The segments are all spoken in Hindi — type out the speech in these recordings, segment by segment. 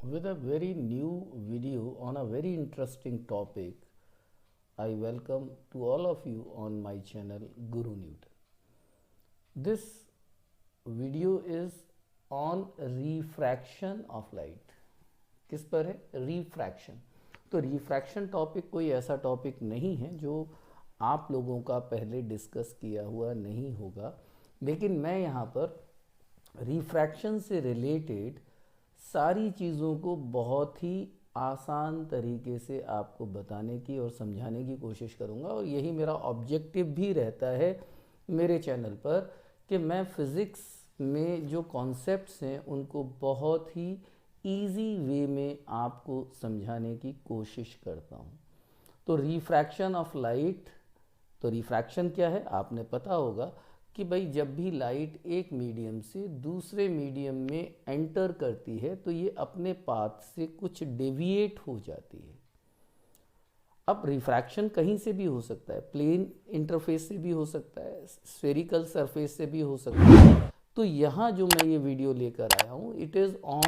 with a very new video on a very interesting topic. I welcome to all of you on my channel Guru Newton. This video is on refraction of light. किस पर है? रिफ्रैक्शन. तो रिफ्रैक्शन टॉपिक कोई ऐसा टॉपिक नहीं है जो आप लोगों का पहले डिस्कस किया हुआ नहीं होगा, लेकिन मैं यहाँ पर रिफ्रैक्शन से रिलेटेड सारी चीज़ों को बहुत ही आसान तरीके से आपको बताने की और समझाने की कोशिश करूँगा, और यही मेरा ऑब्जेक्टिव भी रहता है मेरे चैनल पर कि मैं फ़िज़िक्स में जो कॉन्सेप्ट्स हैं उनको बहुत ही इजी वे में आपको समझाने की कोशिश करता हूँ. तो रिफ्रैक्शन ऑफ लाइट, तो रिफ्रैक्शन क्या है आपने पता होगा कि भाई जब भी लाइट एक मीडियम से दूसरे मीडियम में एंटर करती है तो ये अपने पाथ से कुछ डेविएट हो जाती है. अब रिफ्रैक्शन कहीं से भी हो सकता है, प्लेन इंटरफेस से भी हो सकता है, स्फेरिकल सरफेस से भी हो सकता है. तो यहाँ जो मैं ये वीडियो लेकर आया हूँ, it is on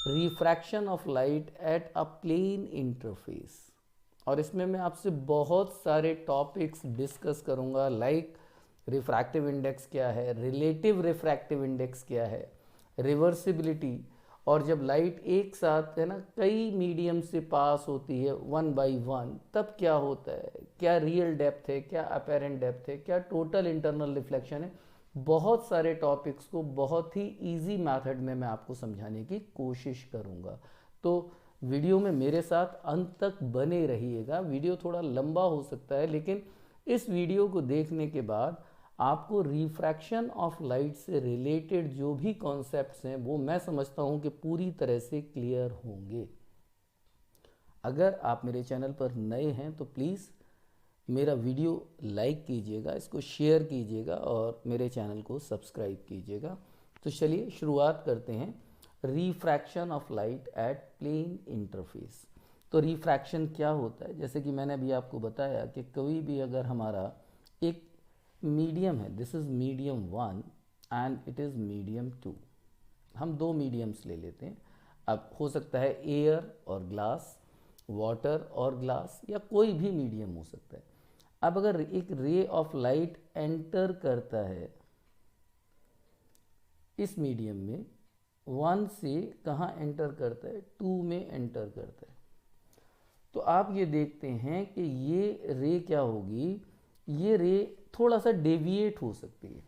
refraction of light at a plane interface, और इसमें मैं आपसे बहुत सारे टॉपिक्स डिस्कस करूँगा, लाइक रिफ्रैक्टिव इंडेक्स क्या है, रिलेटिव रिफ्रैक्टिव इंडेक्स क्या है, रिवर्सिबिलिटी, और जब लाइट एक साथ है ना कई मीडियम से पास होती है वन बाय वन, तब क्या होता है, क्या रियल डेप्थ है, क्या अपेरेंट डेप्थ है, क्या टोटल इंटरनल रिफ्लेक्शन है. बहुत सारे टॉपिक्स को बहुत ही इजी मेथड में मैं आपको समझाने की कोशिश करूँगा. तो वीडियो में मेरे साथ अंत तक बने रहिएगा. वीडियो थोड़ा लंबा हो सकता है, लेकिन इस वीडियो को देखने के बाद आपको रिफ्रैक्शन ऑफ लाइट से रिलेटेड जो भी कॉन्सेप्ट्स हैं वो मैं समझता हूँ कि पूरी तरह से क्लियर होंगे. अगर आप मेरे चैनल पर नए हैं तो प्लीज़ मेरा वीडियो लाइक कीजिएगा, इसको शेयर कीजिएगा और मेरे चैनल को सब्सक्राइब कीजिएगा. तो चलिए शुरुआत करते हैं. Refraction of light at plane interface. तो रिफ्रैक्शन क्या होता है, जैसे कि मैंने अभी आपको बताया कि कोई भी अगर हमारा एक मीडियम है, this is medium 1 and it is medium 2. हम दो मीडियम्स ले लेते हैं. अब हो सकता है एयर और ग्लास, वाटर और ग्लास, या कोई भी मीडियम हो सकता है. अब अगर एक रे ऑफ लाइट एंटर करता है इस मीडियम में, 1 से कहाँ एंटर करता है, 2 में एंटर करता है, तो आप ये देखते हैं कि ये रे क्या होगी, ये रे थोड़ा सा डेविएट हो सकती है.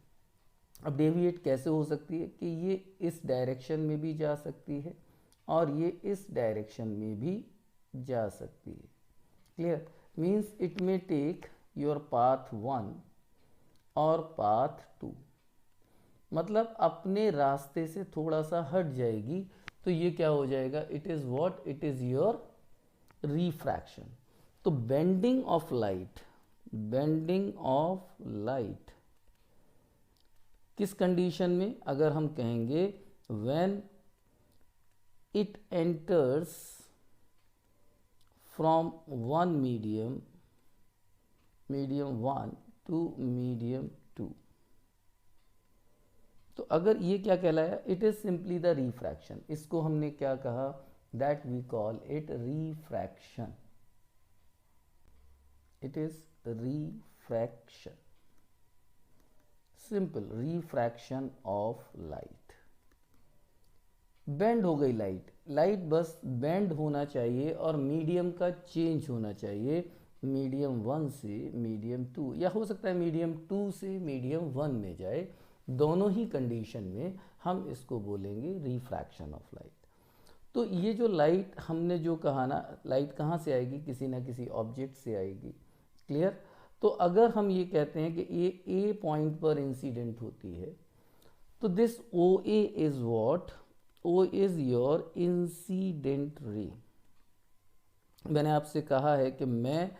अब डेविएट कैसे हो सकती है कि ये इस डायरेक्शन में भी जा सकती है और ये इस डायरेक्शन में भी जा सकती है. Clear? Means it may take your path 1 और पाथ 2, मतलब अपने रास्ते से थोड़ा सा हट जाएगी. तो ये क्या हो जाएगा, it is what, it is your refraction. तो bending of light, bending of light किस कंडीशन में, अगर हम कहेंगे when it enters from one medium, medium 1 to medium 2. तो अगर ये क्या कहलाया, it is simply the refraction. इसको हमने क्या कहा, that we call it refraction. It is refraction, simple refraction of light. Bend हो गई लाइट, लाइट बस बेंड होना चाहिए और मीडियम का चेंज होना चाहिए, मीडियम 1 से मीडियम 2, या हो सकता है मीडियम 2 से मीडियम 1 में जाए. दोनों ही कंडीशन में हम इसको बोलेंगे रिफ्रैक्शन ऑफ लाइट. तो ये जो लाइट हमने जो कहा ना, लाइट कहाँ से आएगी, किसी ना किसी ऑब्जेक्ट से आएगी. क्लियर? तो अगर हम ये कहते हैं कि ये ए पॉइंट पर इंसिडेंट होती है, तो this O A is what, O is your incident ray. मैंने आपसे कहा है कि मैं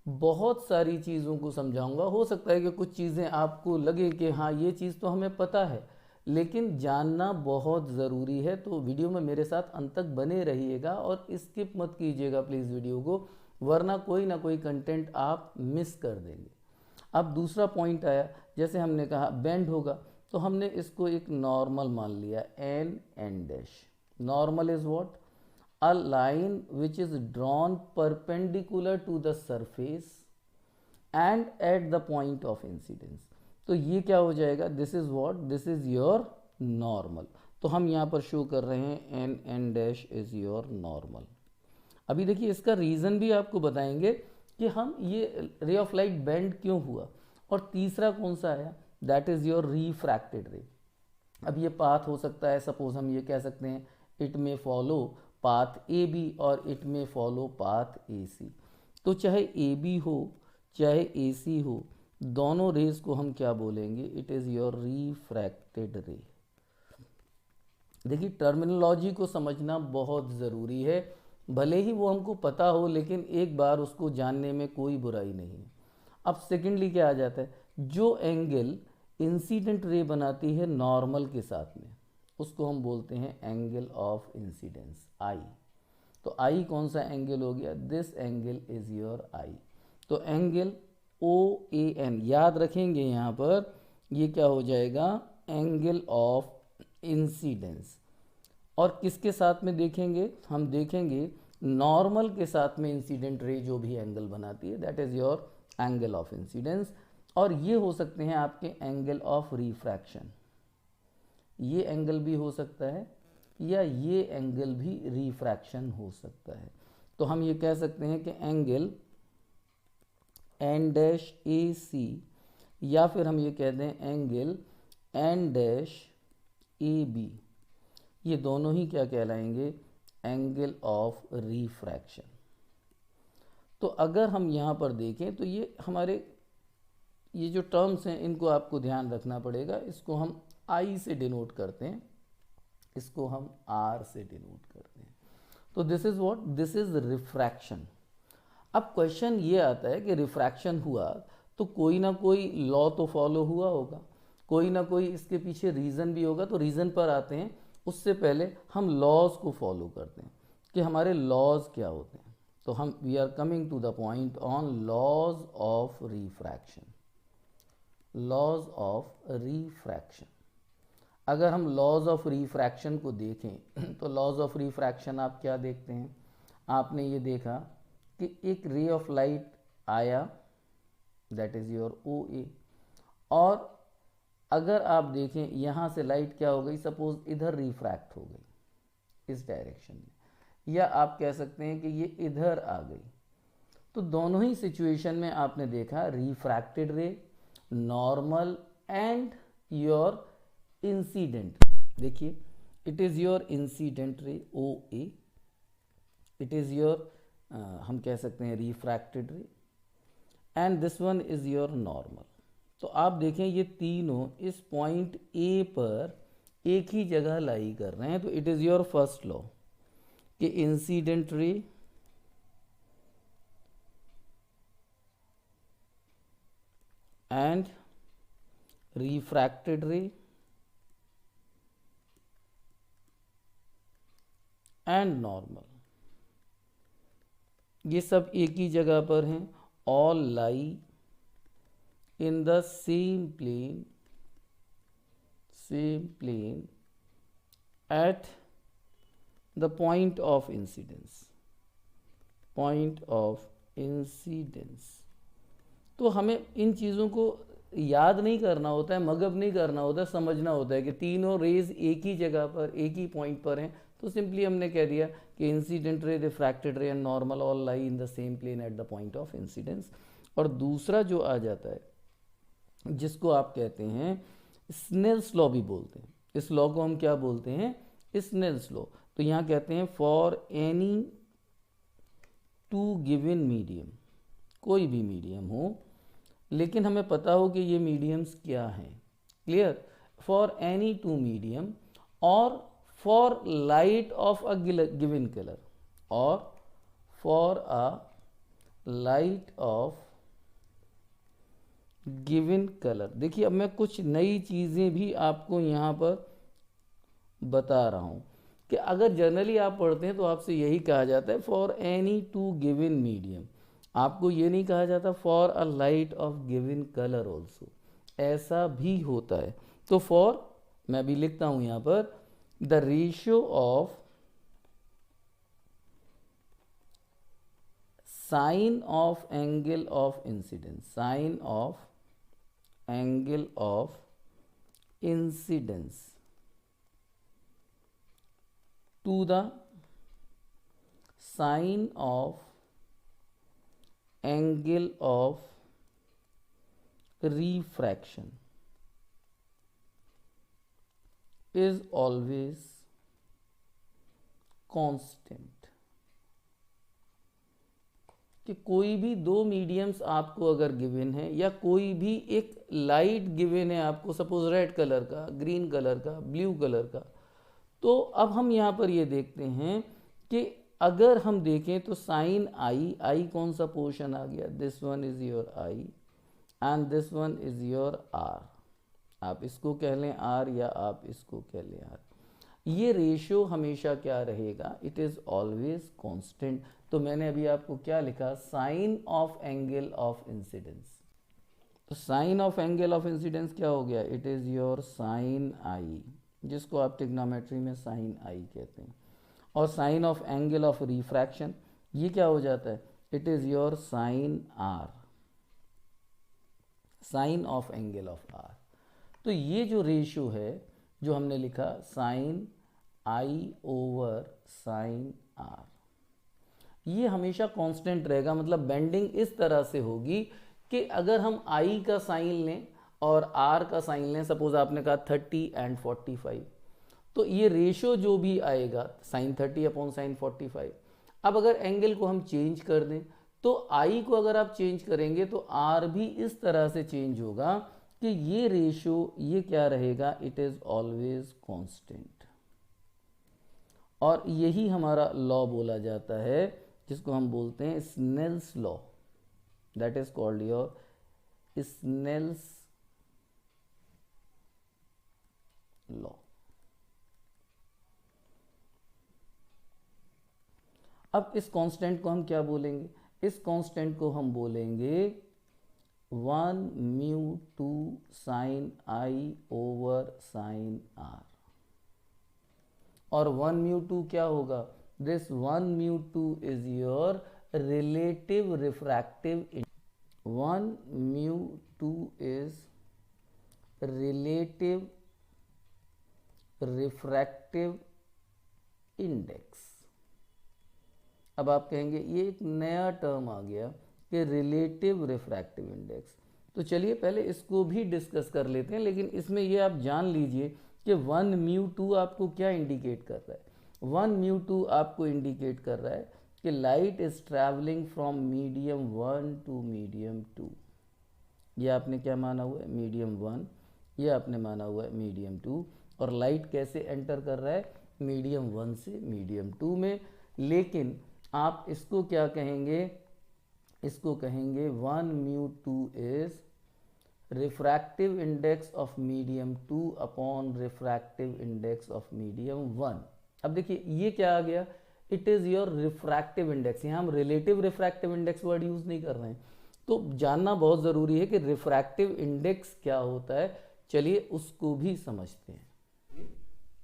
बहुत सारी चीज़ों को समझाऊंगा. हो सकता है कि कुछ चीज़ें आपको लगे कि हाँ ये चीज़ तो हमें पता है, लेकिन जानना बहुत ज़रूरी है. तो वीडियो में मेरे साथ अंत तक बने रहिएगा और स्किप मत कीजिएगा प्लीज़ वीडियो को, वरना कोई ना कोई कंटेंट आप मिस कर देंगे. अब दूसरा पॉइंट आया, जैसे हमने कहा बेंड होगा, तो हमने इसको एक नॉर्मल मान लिया, N dash. Normal is what, a line which is drawn perpendicular to the surface and at the point of incidence. तो ये क्या हो जाएगा, this is what, this is your normal. तो हम यहाँ पर शो कर रहे हैं N N dash is your normal. अभी देखिए इसका रीज़न भी आपको बताएंगे कि हम ये रे ऑफ लाइट बेंड क्यों हुआ. और तीसरा कौन सा आया, दैट इज योर रिफ्रैक्टेड रे. अब ये पाथ हो सकता है, सपोज हम ये कह सकते हैं इट में फॉलो पाथ ए बी और इट में फॉलो पाथ ए सी. तो चाहे ए बी हो चाहे ए सी हो, दोनों रेज को हम क्या बोलेंगे, इट इज़ योर रिफ्रैक्टेड रे. देखिए टर्मिनोलॉजी को समझना बहुत ज़रूरी है, भले ही वो हमको पता हो लेकिन एक बार उसको जानने में कोई बुराई नहीं है. अब सेकेंडली क्या आ जाता है, जो एंगल इंसिडेंट रे बनाती है नॉर्मल के साथ में, उसको हम बोलते हैं एंगल ऑफ इंसिडेंस आई. तो आई कौन सा एंगल हो गया, दिस एंगल इज योर आई. तो एंगल ओ ए एन याद रखेंगे यहाँ पर, ये क्या हो जाएगा, एंगल ऑफ इंसिडेंस. और किसके साथ में देखेंगे, हम देखेंगे नॉर्मल के साथ में इंसिडेंट रे जो भी एंगल बनाती है, that is your angle of incidence. और ये हो सकते हैं आपके एंगल ऑफ रिफ्रैक्शन, ये एंगल भी हो सकता है या ये एंगल भी रिफ्रैक्शन हो सकता है. तो हम ये कह सकते हैं कि angle N dash A C, या फिर हम ये कह दें angle N dash A B, ये दोनों ही क्या कहलाएंगे, एंगल ऑफ रिफ्रैक्शन. तो अगर हम यहाँ पर देखें तो ये हमारे ये जो टर्म्स हैं इनको आपको ध्यान रखना पड़ेगा. इसको हम आई से डिनोट करते हैं, इसको हम आर से डिनोट करते हैं. तो this is what, this is refraction. अब क्वेश्चन ये आता है कि रिफ्रैक्शन हुआ तो कोई ना कोई लॉ तो फॉलो हुआ होगा, कोई ना कोई इसके पीछे रीज़न भी होगा. तो रीज़न पर आते हैं, उससे पहले हम लॉज को फॉलो करते हैं कि हमारे लॉज क्या होते हैं. तो हम we are coming to the point on laws of refraction. Laws of refraction, अगर हम लॉज ऑफ रिफ्रैक्शन को देखें तो लॉज ऑफ रिफ्रैक्शन आप क्या देखते हैं, आपने ये देखा कि एक रे ऑफ लाइट आया, दैट इज़ योर ओ ए, और अगर आप देखें यहाँ से लाइट क्या हो गई, सपोज इधर रिफ्रैक्ट हो गई इस डायरेक्शन में, या आप कह सकते हैं कि ये इधर आ गई. तो दोनों ही सिचुएशन में आपने देखा refracted ray, normal and your incident. देखिए it is your incident ray O A, it is your हम कह सकते हैं refracted ray, and this one is your normal. तो आप देखें ये तीनों इस पॉइंट ए पर एक ही जगह लाई कर रहे हैं. तो it is your first law कि incident ray and refracted ray and normal, ये सब एक ही जगह पर हैं. All lie in the same plane at the point of incidence. तो हमें इन चीज़ों को याद नहीं करना होता है, मगब नहीं करना होता है, समझना होता है कि तीनों रेज एक ही जगह पर एक ही पॉइंट पर हैं. तो सिंपली हमने कह दिया कि incident ray, refracted ray and normal all lie in the same plane at the point of incidence. और दूसरा जो आ जाता है जिसको आप कहते हैं स्नेल्स लॉ भी बोलते हैं, इस लॉ को हम क्या बोलते हैं, स्नेल्स लॉ. तो यहाँ कहते हैं for any to given medium, कोई भी मीडियम हो लेकिन हमें पता हो कि ये मीडियम्स क्या हैं. Clear, for any two medium और for light of a given colour, और for a light of given colour. देखिए अब मैं कुछ नई चीज़ें भी आपको यहाँ पर बता रहा हूँ कि अगर जनरली आप पढ़ते हैं तो आपसे यही कहा जाता है for any to given medium. आपको ये नहीं कहा जाता for a light of given colour also, ऐसा भी होता है. तो फॉर, मैं भी लिखता हूँ यहाँ पर, the ratio of sine of angle of incidence, sine of angle of incidence to the sine of angle of refraction is always constant। कि कोई भी दो मीडियम्स आपको अगर गिवन है या कोई भी एक लाइट गिवन है आपको, सपोज रेड कलर का, ग्रीन कलर का, ब्लू कलर का, तो अब हम यहाँ पर ये देखते हैं कि अगर हम देखें तो साइन आई, आई कौन सा पोर्शन आ गया, this one is your I and this one is your R. आप इसको कह लें आर या आप इसको कह लें आर। ये रेशियो हमेशा क्या रहेगा, इट इज ऑलवेज कांस्टेंट। तो मैंने अभी आपको क्या लिखा, sine of angle of incidence. तो sine of angle of incidence क्या हो गया, it is your sine I, जिसको आप ट्रिग्नोमेट्री में साइन आई कहते हैं। और sine of angle of refraction ये क्या हो जाता है, it is your sine R, sine of angle of R. तो ये जो रेशियो है जो हमने लिखा sine I over sine R, ये हमेशा कांस्टेंट रहेगा। मतलब बेंडिंग इस तरह से होगी कि अगर हम आई का साइन लें और आर का साइन लें, सपोज आपने कहा 30 एंड 45, तो ये रेशियो जो भी आएगा साइन 30 अपॉन साइन 45। अब अगर एंगल को हम चेंज कर दें तो आई को अगर आप चेंज करेंगे तो आर भी इस तरह से चेंज होगा कि ये रेशियो ये क्या रहेगा, इट इज ऑलवेज कांस्टेंट। और यही हमारा लॉ बोला जाता है जिसको हम बोलते हैं Snell's law, that is called your Snell's law. अब इस कांस्टेंट को हम क्या बोलेंगे, इस कांस्टेंट को हम बोलेंगे 1 mu 2 sine I over sine R. और 1 म्यू 2 क्या होगा, this 1 mu 2 is your relative refractive, 1 mu 2 is relative refractive index. अब आप कहेंगे ये एक नया टर्म आ गया कि रिलेटिव रिफ्रैक्टिव इंडेक्स। तो चलिए पहले इसको भी डिस्कस कर लेते हैं, लेकिन इसमें ये आप जान लीजिए कि 1 म्यू 2 आपको क्या इंडिकेट कर रहा है। 1 म्यू 2 आपको इंडिकेट कर रहा है कि light is travelling from medium 1 to medium 2। ये आपने क्या माना हुआ है, मीडियम 1, ये आपने माना हुआ है मीडियम 2। और लाइट कैसे एंटर कर रहा है, मीडियम 1 से मीडियम 2 में। लेकिन आप इसको क्या कहेंगे, इसको कहेंगे 1 mu 2 is refractive index of medium 2 upon refractive index of medium 1। अब देखिए ये क्या आ गया, it is your refractive index. यहाँ हम relative refractive index word use नहीं कर रहे हैं, तो जानना बहुत जरूरी है कि रिफ्रैक्टिव इंडेक्स क्या होता है। चलिए उसको भी समझते हैं,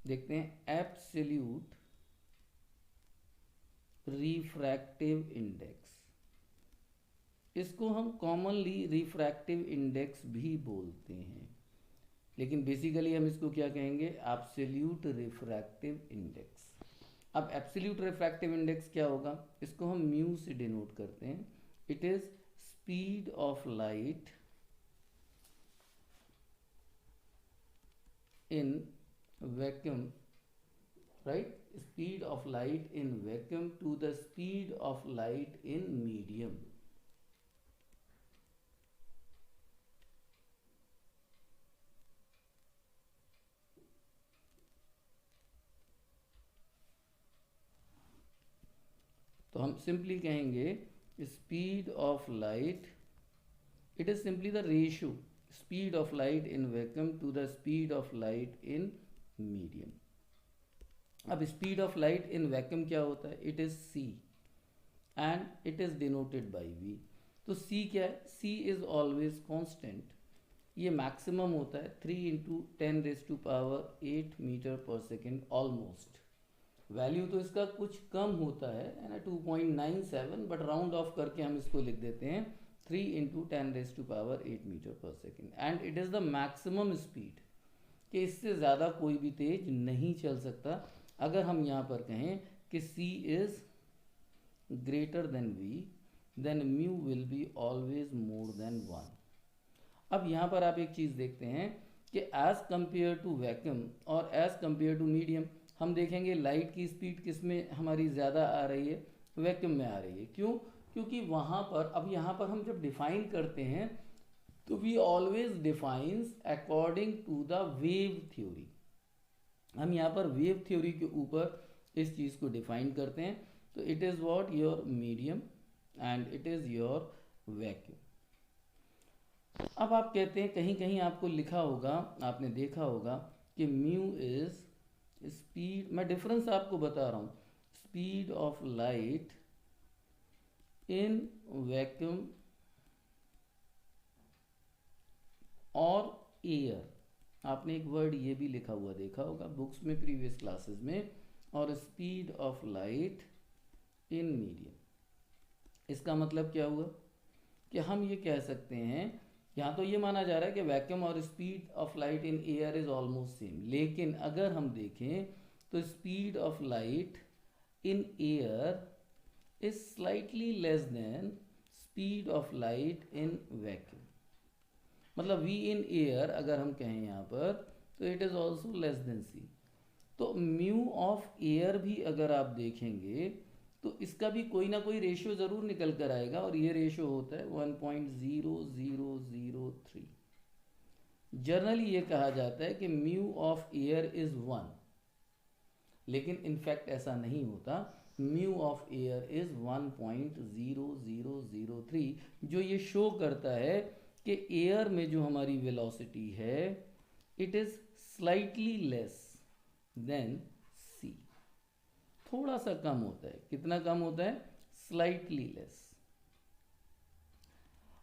देखते हैं। एब्सोल्यूट रिफ्रैक्टिव इंडेक्स, इसको हम कॉमनली रिफ्रैक्टिव इंडेक्स भी बोलते हैं, लेकिन बेसिकली हम इसको क्या कहेंगे, एब्सोल्यूट रिफ्रैक्टिव इंडेक्स। अब एब्सोल्यूट रिफ्रैक्टिव इंडेक्स क्या होगा, इसको हम म्यू से डिनोट करते हैं। It is speed of light in vacuum, right, speed of light in vacuum to the speed of light in medium। तो हम सिंपली कहेंगे speed of light, it is simply the ratio speed of light in vacuum to the speed of light in medium. अब speed of light in vacuum क्या होता है, it is c and it is denoted by v। तो c क्या है, c इज ऑलवेज कांस्टेंट। ये मैक्सिमम होता है 3 × 10⁸ मीटर पर सेकेंड ऑलमोस्ट। वैल्यू तो इसका कुछ कम होता है ना, 2.97, बट राउंड ऑफ करके हम इसको लिख देते हैं 3 × 10⁸ मीटर पर second, and it is the maximum speed, कि इससे ज़्यादा कोई भी तेज नहीं चल सकता। अगर हम यहाँ पर कहें कि c is greater than v, then mu will be always more than 1। अब यहाँ पर आप एक चीज़ देखते हैं कि एज़ कंपेयर टू वैक्यूम और एज़ कंपेयर टू मीडियम, हम देखेंगे लाइट की स्पीड किस में हमारी ज़्यादा आ रही है, वैक्यूम में आ रही है। क्यों? क्योंकि वहाँ पर, अब यहाँ पर हम जब डिफाइन करते हैं तो we always defines according to the wave theory. हम यहाँ पर वेव थ्योरी के ऊपर इस चीज़ को डिफाइन करते हैं। तो it is what your medium and it is your vacuum. अब आप कहते हैं, कहीं कहीं आपको लिखा होगा, आपने देखा होगा कि म्यू इज स्पीड, मैं डिफरेंस आपको बता रहा हूँ, speed of light in vacuum और एयर। आपने एक वर्ड ये भी लिखा हुआ देखा होगा बुक्स में प्रीवियस क्लासेस में, और speed of light in medium. इसका मतलब क्या हुआ कि हम ये कह सकते हैं, यहाँ तो ये माना जा रहा है कि वैक्यूम और speed of light in air is almost same, लेकिन अगर हम देखें तो speed of light in air is slightly less than speed of light in vacuum. मतलब v इन एयर अगर हम कहें यहाँ पर, तो it is also less than c। तो म्यू ऑफ एयर भी अगर आप देखेंगे तो इसका भी कोई ना कोई रेशियो ज़रूर निकल कर आएगा, और ये रेशियो होता है 1.0003। जनरली ये कहा जाता है कि म्यू ऑफ एयर इज़ 1, लेकिन इनफैक्ट ऐसा नहीं होता। म्यू ऑफ एयर इज़ 1.0003, जो ये शो करता है कि एयर में जो हमारी वेलोसिटी है it is slightly less than c, थोड़ा सा कम होता है। कितना कम होता है? Slightly less.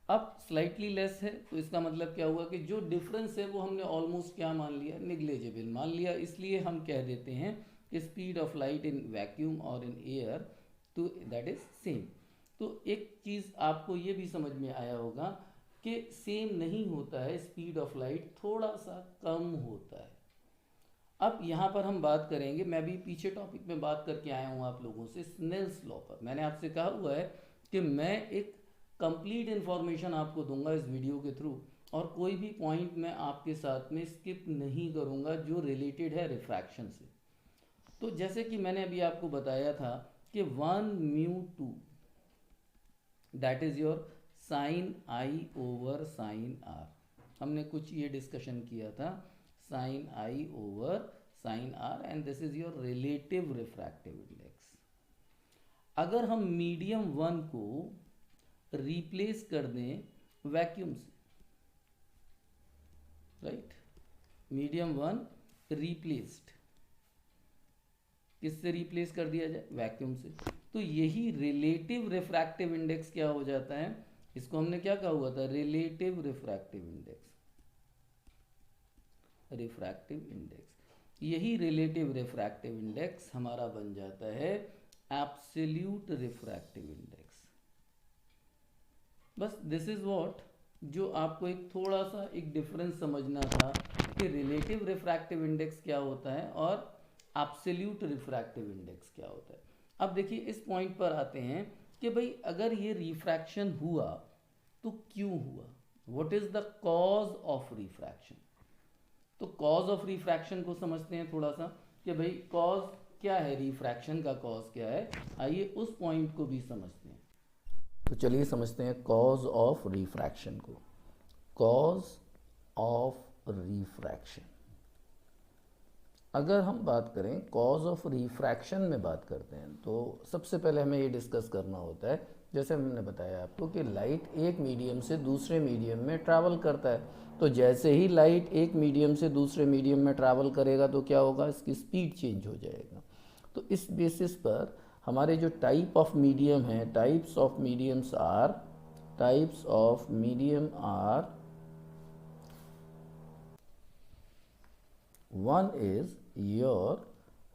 अब स्लाइटली लेस है तो इसका मतलब क्या हुआ कि जो डिफरेंस है वो हमने ऑलमोस्ट क्या मान लिया, निग्लेजेबल मान लिया। इसलिए हम कह देते हैं कि speed of light in vacuum और इन एयर तो दैट इज सेम। तो एक चीज़ आपको ये भी समझ में आया होगा कि सेम नहीं होता है, स्पीड ऑफ लाइट थोड़ा सा कम होता है। अब यहाँ पर हम बात करेंगे, मैं भी पीछे टॉपिक में बात करके आया हूँ आप लोगों से स्नेल्स लॉ पर। मैंने आपसे कहा हुआ है कि मैं एक कंप्लीट इन्फॉर्मेशन आपको दूंगा इस वीडियो के थ्रू, और कोई भी पॉइंट मैं आपके साथ में स्किप नहीं करूँगा जो रिलेटेड है रिफ्रैक्शन से। तो जैसे कि मैंने अभी आपको बताया था कि 1μ2 that is your sine I over sine R. हमने कुछ ये डिस्कशन किया था, sine I over sine R, and this is your relative refractive index. अगर हम मीडियम 1 को रिप्लेस कर दें वैक्यूम से, राइट, मीडियम 1 रिप्लेस्ड, किससे रिप्लेस कर दिया जाए? वैक्यूम से। तो यही रिलेटिव रिफ्रैक्टिव इंडेक्स क्या हो जाता है? इसको हमने क्या कहा हुआ था? Relative refractive index. Refractive index, यही रिलेटिव रिफ्रैक्टिव इंडेक्स हमारा बन जाता है एब्सोल्यूट रिफ्रैक्टिव इंडेक्स। बस दिस इज व्हाट, जो आपको एक थोड़ा सा एक डिफरेंस समझना था कि रिलेटिव रिफ्रैक्टिव इंडेक्स क्या होता है और एब्सोल्यूट रिफ्रैक्टिव इंडेक्स क्या होता है। अब देखिए इस पॉइंट पर आते हैं कि भाई अगर ये रिफ्रैक्शन हुआ तो क्यों हुआ? What is the cause of refraction? तो कॉज ऑफ रिफ्रैक्शन को समझते हैं थोड़ा सा कि भाई कॉज क्या है, रिफ्रैक्शन का कॉज क्या है। आइए उस पॉइंट को भी समझते हैं। तो चलिए समझते हैं कॉज ऑफ रिफ्रैक्शन को। कॉज ऑफ रिफ्रैक्शन, अगर हम बात करें कॉज ऑफ रिफ्रैक्शन में बात करते हैं तो सबसे पहले हमें ये डिस्कस करना होता है, जैसे हमने बताया आपको कि लाइट एक मीडियम से दूसरे मीडियम में ट्रैवल करता है। तो जैसे ही लाइट एक मीडियम से दूसरे मीडियम में ट्रैवल करेगा तो क्या होगा? इसकी स्पीड चेंज हो जाएगा। तो इस बेसिस पर हमारे जो टाइप ऑफ मीडियम हैं, types of medium are, one is your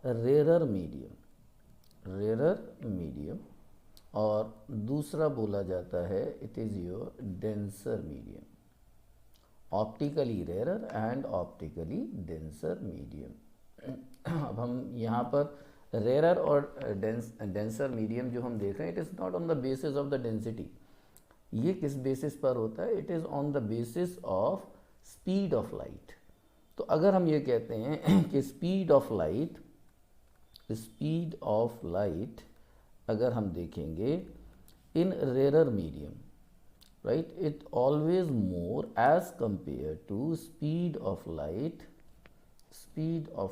rarer medium, rarer medium, और दूसरा बोला जाता है it is your denser medium, optically rarer and optically denser medium. अब हम यहाँ पर रेरर और डेंसर मीडियम जो हम देख रहे हैं, it is not on the basis of the density. ये किस बेसिस पर होता है? It is on the basis of speed of light. तो अगर हम ये कहते हैं कि स्पीड ऑफ लाइट अगर हम देखेंगे in rarer medium, right, it always more as compare to speed of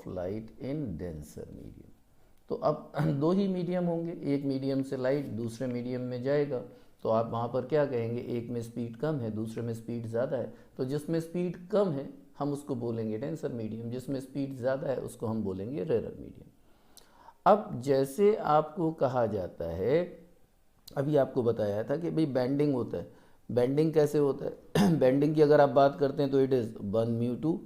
light in denser medium. तो अब दो ही मीडियम होंगे, एक मीडियम से लाइट दूसरे मीडियम में जाएगा, तो आप वहाँ पर क्या कहेंगे? एक में स्पीड कम है, दूसरे में स्पीड ज़्यादा है, तो जिसमें स्पीड कम है हम उसको बोलेंगे डेंसर मीडियम, जिसमें स्पीड ज़्यादा है उसको हम बोलेंगे रेरर मीडियम। अब जैसे आपको कहा जाता है, अभी आपको बताया था कि भाई बैंडिंग होता है, बैंडिंग कैसे होता है? बैंडिंग की अगर आप बात करते हैं तो इट इज़ 1μ2,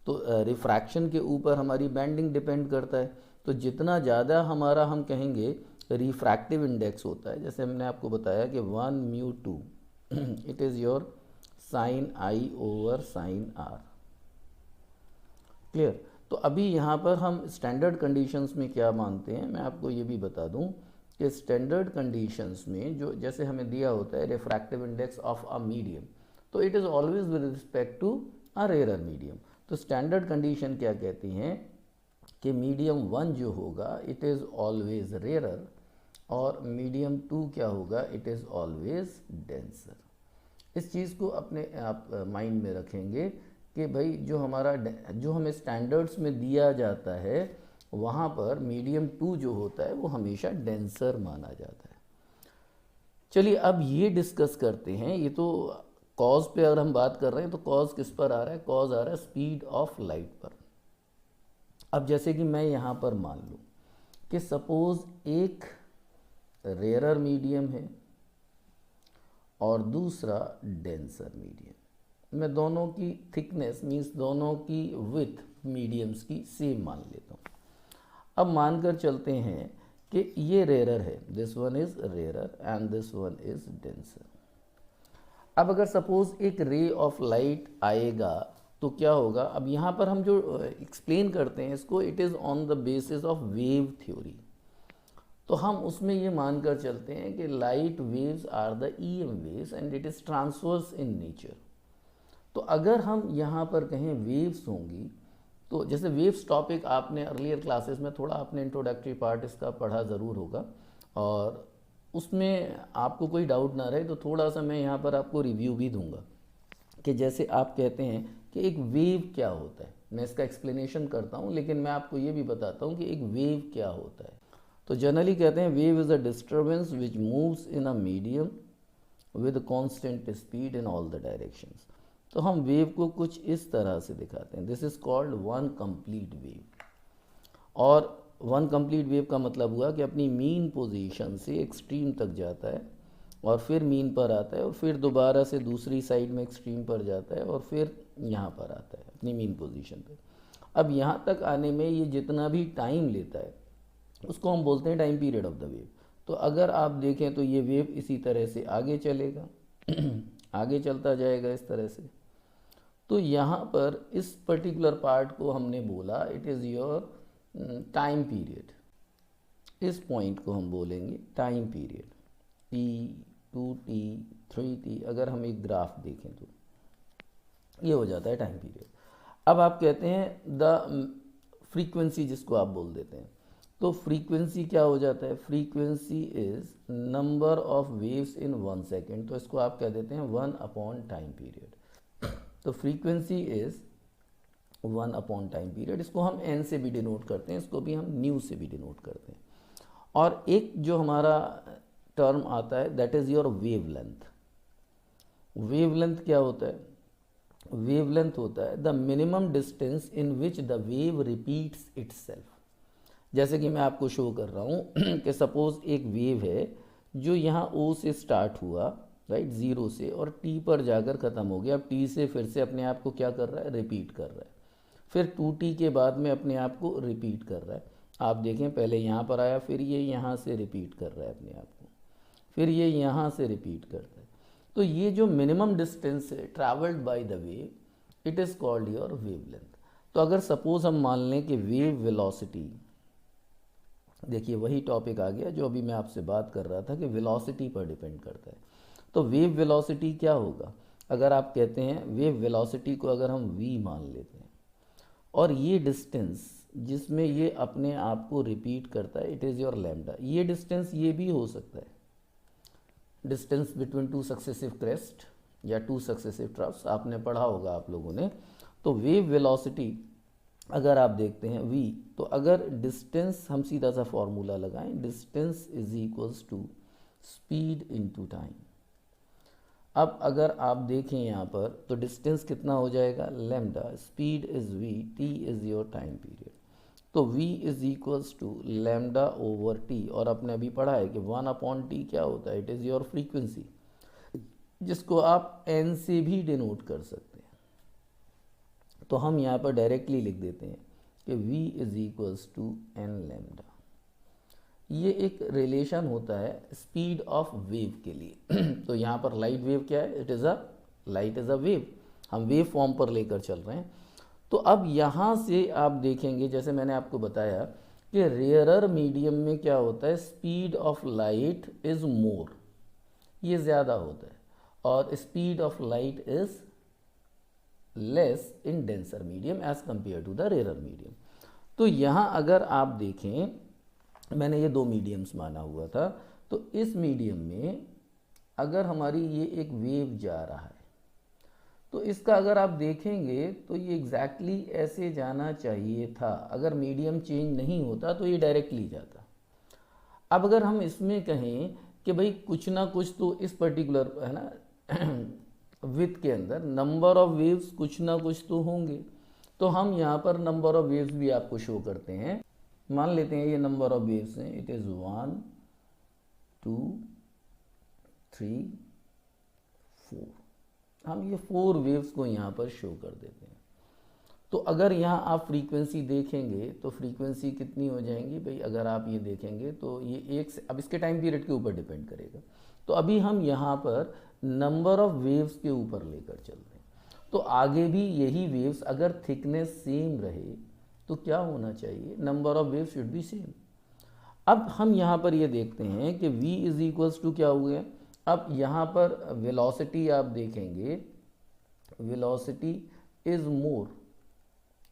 तो रिफ्रैक्शन के ऊपर हमारी बैंडिंग डिपेंड करता है। तो जितना ज़्यादा हमारा हम कहेंगे रिफ्रैक्टिव इंडेक्स होता है, जैसे हमने आपको बताया कि 1μ2 it is your sine I over sine R, clear. तो अभी यहाँ पर हम स्टैंडर्ड कंडीशंस में क्या मानते हैं, मैं आपको ये भी बता दूँ कि स्टैंडर्ड कंडीशंस में जो जैसे हमें दिया होता है refractive index of a medium, तो it is always with respect to a rarer medium. तो स्टैंडर्ड कंडीशन क्या कहती हैं कि मीडियम 1 जो होगा इट इज़ ऑलवेज रेरर, और मीडियम 2 क्या होगा? It is always denser. इस चीज़ को अपने आप माइंड में रखेंगे कि भाई जो हमें स्टैंडर्ड्स में दिया जाता है वहाँ पर मीडियम 2 जो होता है वो हमेशा डेंसर माना जाता है। चलिए अब ये डिस्कस करते हैं, ये तो कॉज पे अगर हम बात कर रहे हैं तो कॉज किस पर आ रहा है? कॉज आ रहा है स्पीड ऑफ लाइट पर। अब जैसे कि मैं यहाँ पर मान लूँ कि सपोज एक रेरर मीडियम है और दूसरा डेंसर मीडियम, मैं दोनों की थिकनेस मीन्स दोनों की विथ मीडियम्स की सेम मान लेता हूँ। अब मानकर चलते हैं कि ये रेरर है, this one is rarer and this one is denser. अब अगर सपोज एक रे ऑफ लाइट आएगा तो क्या होगा? अब यहाँ पर हम जो एक्सप्लेन करते हैं इसको, it is on the basis of wave theory. तो हम उसमें ये मानकर चलते हैं कि light waves are the EM waves and it is transverse in nature. तो अगर हम यहाँ पर कहें वेव्स होंगी, तो जैसे वेव्स टॉपिक आपने अर्लियर क्लासेस में थोड़ा आपने इंट्रोडक्टरी पार्ट इसका पढ़ा ज़रूर होगा, और उसमें आपको कोई डाउट ना रहे तो थोड़ा सा मैं यहाँ पर आपको रिव्यू भी दूंगा कि जैसे आप कहते हैं कि एक वेव क्या होता है। मैं इसका एक्सप्लेनेशन करता हूँ, लेकिन मैं आपको ये भी बताता हूँ कि एक वेव क्या होता है। तो जनरली कहते हैं wave is a disturbance which moves in a medium with constant speed in all the directions. तो हम वेव को कुछ इस तरह से दिखाते हैं, this is called one complete wave. और वन कंप्लीट वेव का मतलब हुआ कि अपनी मीन पोजीशन से एक्सट्रीम तक जाता है और फिर मीन पर आता है और फिर दोबारा से दूसरी साइड में एक्सट्रीम पर जाता है और फिर यहाँ पर आता है अपनी मीन पोजीशन पे। अब यहाँ तक आने में ये जितना भी टाइम लेता है उसको हम बोलते हैं time period of the wave. तो अगर आप देखें तो ये वेव इसी तरह से आगे चलेगा आगे चलता जाएगा इस तरह से। तो यहाँ पर इस पर्टिकुलर पार्ट को हमने बोला it is your time period. इस पॉइंट को हम बोलेंगे time period, t 2t 3t। अगर हम एक ग्राफ देखें तो ये हो जाता है टाइम पीरियड। अब आप कहते हैं द फ्रीक्वेंसी, जिसको आप बोल देते हैं, तो फ्रीक्वेंसी क्या हो जाता है? Frequency is number of waves in 1 second. तो इसको आप कह देते हैं 1 अपॉन टाइम पीरियड। तो frequency is 1 upon time period. इसको हम n से भी डिनोट करते हैं, इसको भी हम न्यू से भी डिनोट करते हैं। और एक जो हमारा टर्म आता है that is your wavelength. Wavelength क्या होता है? वेवलेंथ होता है the minimum distance in which the wave repeats itself. जैसे कि मैं आपको शो कर रहा हूँ कि सपोज एक वेव है जो यहाँ O से स्टार्ट हुआ, राइट, 0 से, और T पर जाकर ख़त्म हो गया। अब T से फिर से अपने आप को क्या कर रहा है? रिपीट कर रहा है। फिर 2T के बाद में अपने आप को रिपीट कर रहा है। आप देखें पहले यहाँ पर आया, फिर ये यहाँ से रिपीट कर रहा है अपने आप को, फिर ये यहाँ से रिपीट करता है। तो ये जो मिनिमम डिस्टेंस है travelled by the wave, it is called your wavelength. तो अगर सपोज हम मान लें कि वेव वेलोसिटी, देखिए वही टॉपिक आ गया जो अभी मैं आपसे बात कर रहा था कि वेलोसिटी पर डिपेंड करता है। तो वेव वेलोसिटी क्या होगा, अगर आप कहते हैं वेव वेलोसिटी को अगर हम v मान लेते हैं, और ये डिस्टेंस जिसमें ये अपने आप को रिपीट करता है, इट इज़ योर लैम्डा। ये डिस्टेंस ये भी हो सकता है, distance between two successive crest या टू सक्सेसिव ट्रफ्स, आपने पढ़ा होगा आप लोगों ने। तो वेव वेलोसिटी अगर आप देखते हैं v, तो अगर डिस्टेंस, हम सीधा सा फॉर्मूला लगाएं, distance is equals to speed into time. अब अगर आप देखें यहाँ पर तो डिस्टेंस कितना हो जाएगा, lambda, speed is v, t is your time period. तो v is equals to lambda over t, और आपने अभी पढ़ा है कि 1/t क्या होता है, इट इज़ योर फ्रीक्वेंसी, जिसको आप n से भी डिनोट कर सकते हैं। तो हम यहाँ पर डायरेक्टली लिख देते हैं कि v is equals to n lambda. ये एक रिलेशन होता है स्पीड ऑफ वेव के लिए। तो यहाँ पर लाइट वेव क्या है, it is a light is a wave, हम वेव फॉर्म पर लेकर चल रहे हैं। तो अब यहाँ से आप देखेंगे, जैसे मैंने आपको बताया कि रेयरर मीडियम में क्या होता है, speed of light is more, ये ज़्यादा होता है, और speed of light is less in denser medium as compare to the rarer medium. तो यहाँ अगर आप देखें, मैंने ये दो मीडियम्स माना हुआ था, तो इस मीडियम में अगर हमारी ये एक वेव जा रहा है, तो इसका अगर आप देखेंगे तो ये एग्जैक्टली ऐसे जाना चाहिए था। अगर मीडियम चेंज नहीं होता तो ये डायरेक्टली जाता। अब अगर हम इसमें कहें कि भाई कुछ ना कुछ तो इस पर्टिकुलर है ना विथ के अंदर नंबर ऑफ वेव्स कुछ ना कुछ तो होंगे, तो हम यहाँ पर नंबर ऑफ वेव्स भी आपको शो करते हैं। मान लेते हैं ये नंबर ऑफ वेव्स हैं, इट इज़ 1 2 3 4, हम ये 4 वेव्स को यहाँ पर शो कर देते हैं। तो अगर यहाँ आप फ्रीक्वेंसी देखेंगे तो फ्रीक्वेंसी कितनी हो जाएंगी भाई, अगर आप ये देखेंगे तो ये एक से, अब इसके टाइम पीरियड के ऊपर डिपेंड करेगा। तो अभी हम यहाँ पर नंबर ऑफ वेव्स के ऊपर लेकर चल रहे हैं, तो आगे भी यही वेव्स अगर थिकनेस सेम रहे तो क्या होना चाहिए, number of waves should be same. अब हम यहाँ पर ये देखते हैं कि v इज इक्वल्स टू क्या हो गया। अब यहाँ पर वेलोसिटी आप देखेंगे, वेलोसिटी इज मोर,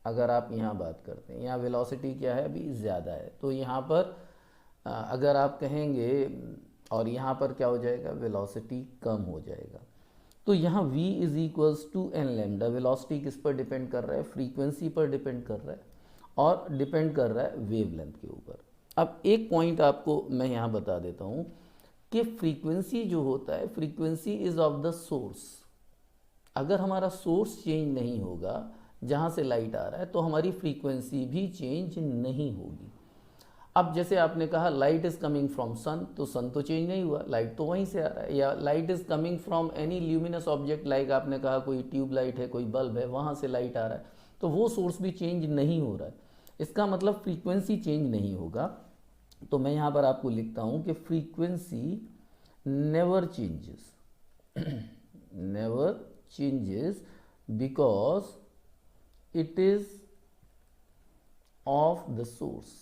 अगर आप यहाँ बात करते हैं, यहाँ वेलोसिटी क्या है अभी ज़्यादा है, तो यहाँ पर अगर आप कहेंगे, और यहाँ पर क्या हो जाएगा, वेलोसिटी कम हो जाएगा। तो यहाँ v is equals to n lambda, velocity किस पर डिपेंड कर रहा है, फ्रीक्वेंसी पर डिपेंड कर रहा है, और डिपेंड कर रहा है वेवलेंथ के ऊपर। अब एक पॉइंट आपको मैं यहाँ बता देता हूँ कि फ्रीक्वेंसी जो होता है, frequency is of the source. अगर हमारा सोर्स चेंज नहीं होगा, जहाँ से लाइट आ रहा है, तो हमारी फ्रीक्वेंसी भी चेंज नहीं होगी। अब जैसे आपने कहा light is coming from sun, तो सन तो चेंज नहीं हुआ, लाइट तो वहीं से आ रहा है। या light is coming from any luminous object, like आपने कहा कोई ट्यूब लाइट है, कोई बल्ब है, वहाँ से लाइट आ रहा है, तो वो सोर्स भी चेंज नहीं हो रहा है। इसका मतलब फ्रीक्वेंसी चेंज नहीं होगा। तो मैं यहाँ पर आपको लिखता हूँ कि frequency never changes, never changes because it is of the source.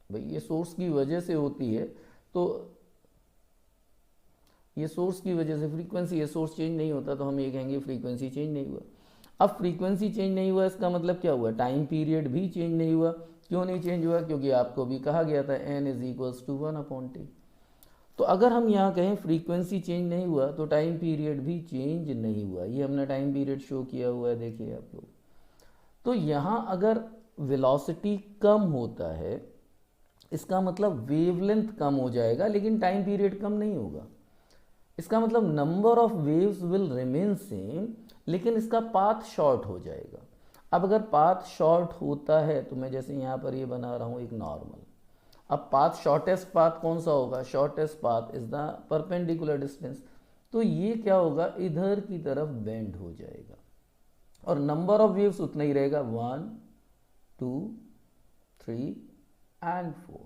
भाई ये सोर्स की वजह से होती है, तो ये सोर्स की वजह से फ्रीक्वेंसी, ये सोर्स चेंज नहीं होता तो हम ये कहेंगे फ्रीक्वेंसी चेंज नहीं हुआ। अब फ्रीक्वेंसी चेंज नहीं हुआ, इसका मतलब क्या हुआ, टाइम पीरियड भी चेंज नहीं हुआ। क्यों नहीं चेंज हुआ, क्योंकि आपको भी कहा गया था n is equals to 1/t। तो अगर हम यहाँ कहें फ्रीक्वेंसी चेंज नहीं हुआ तो टाइम पीरियड भी चेंज नहीं हुआ। ये हमने टाइम पीरियड शो किया हुआ है, देखिए आप लोग। तो यहाँ अगर वेलोसिटी कम होता है, इसका मतलब वेवलेंथ कम हो जाएगा, लेकिन टाइम पीरियड कम नहीं होगा। इसका मतलब number of waves will remain same, लेकिन इसका पाथ शॉर्ट हो जाएगा। अब अगर पाथ शॉर्ट होता है, तो मैं जैसे यहाँ पर ये बना रहा हूँ एक नॉर्मल, अब पाथ, शॉर्टेस्ट पाथ कौन सा होगा, shortest path is the perpendicular distance. तो ये क्या होगा, इधर की तरफ बेंड हो जाएगा, और नंबर ऑफ वेव्स उतना ही रहेगा, 1 2 3 एंड 4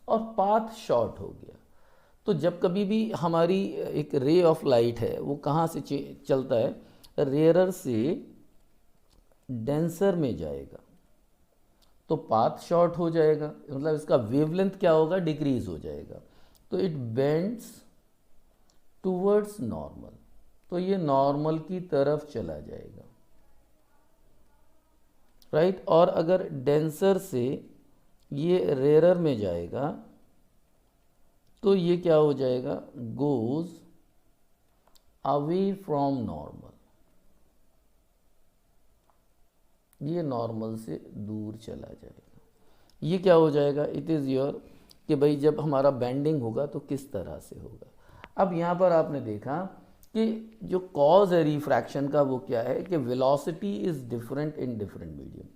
और पाथ शॉर्ट हो गया। तो जब कभी भी हमारी एक रे ऑफ लाइट है वो कहाँ से चलता है, रेयरर से डेंसर में जाएगा, तो पाथ शॉर्ट हो जाएगा, मतलब इसका वेवलेंथ क्या होगा, डिक्रीज हो जाएगा। तो इट बेंड्स टूवर्ड्स नॉर्मल, तो ये नॉर्मल की तरफ चला जाएगा, राइट। और अगर डेंसर से ये रेयरर में जाएगा तो ये क्या हो जाएगा, गोज अवे फ्रॉम नॉर्मल, ये नॉर्मल से दूर चला जाएगा। ये क्या हो जाएगा, इट इज़ योर कि भाई जब हमारा बेंडिंग होगा तो किस तरह से होगा। अब यहाँ पर आपने देखा कि जो कॉज है रिफ्रैक्शन का वो क्या है कि velocity is different in different medium.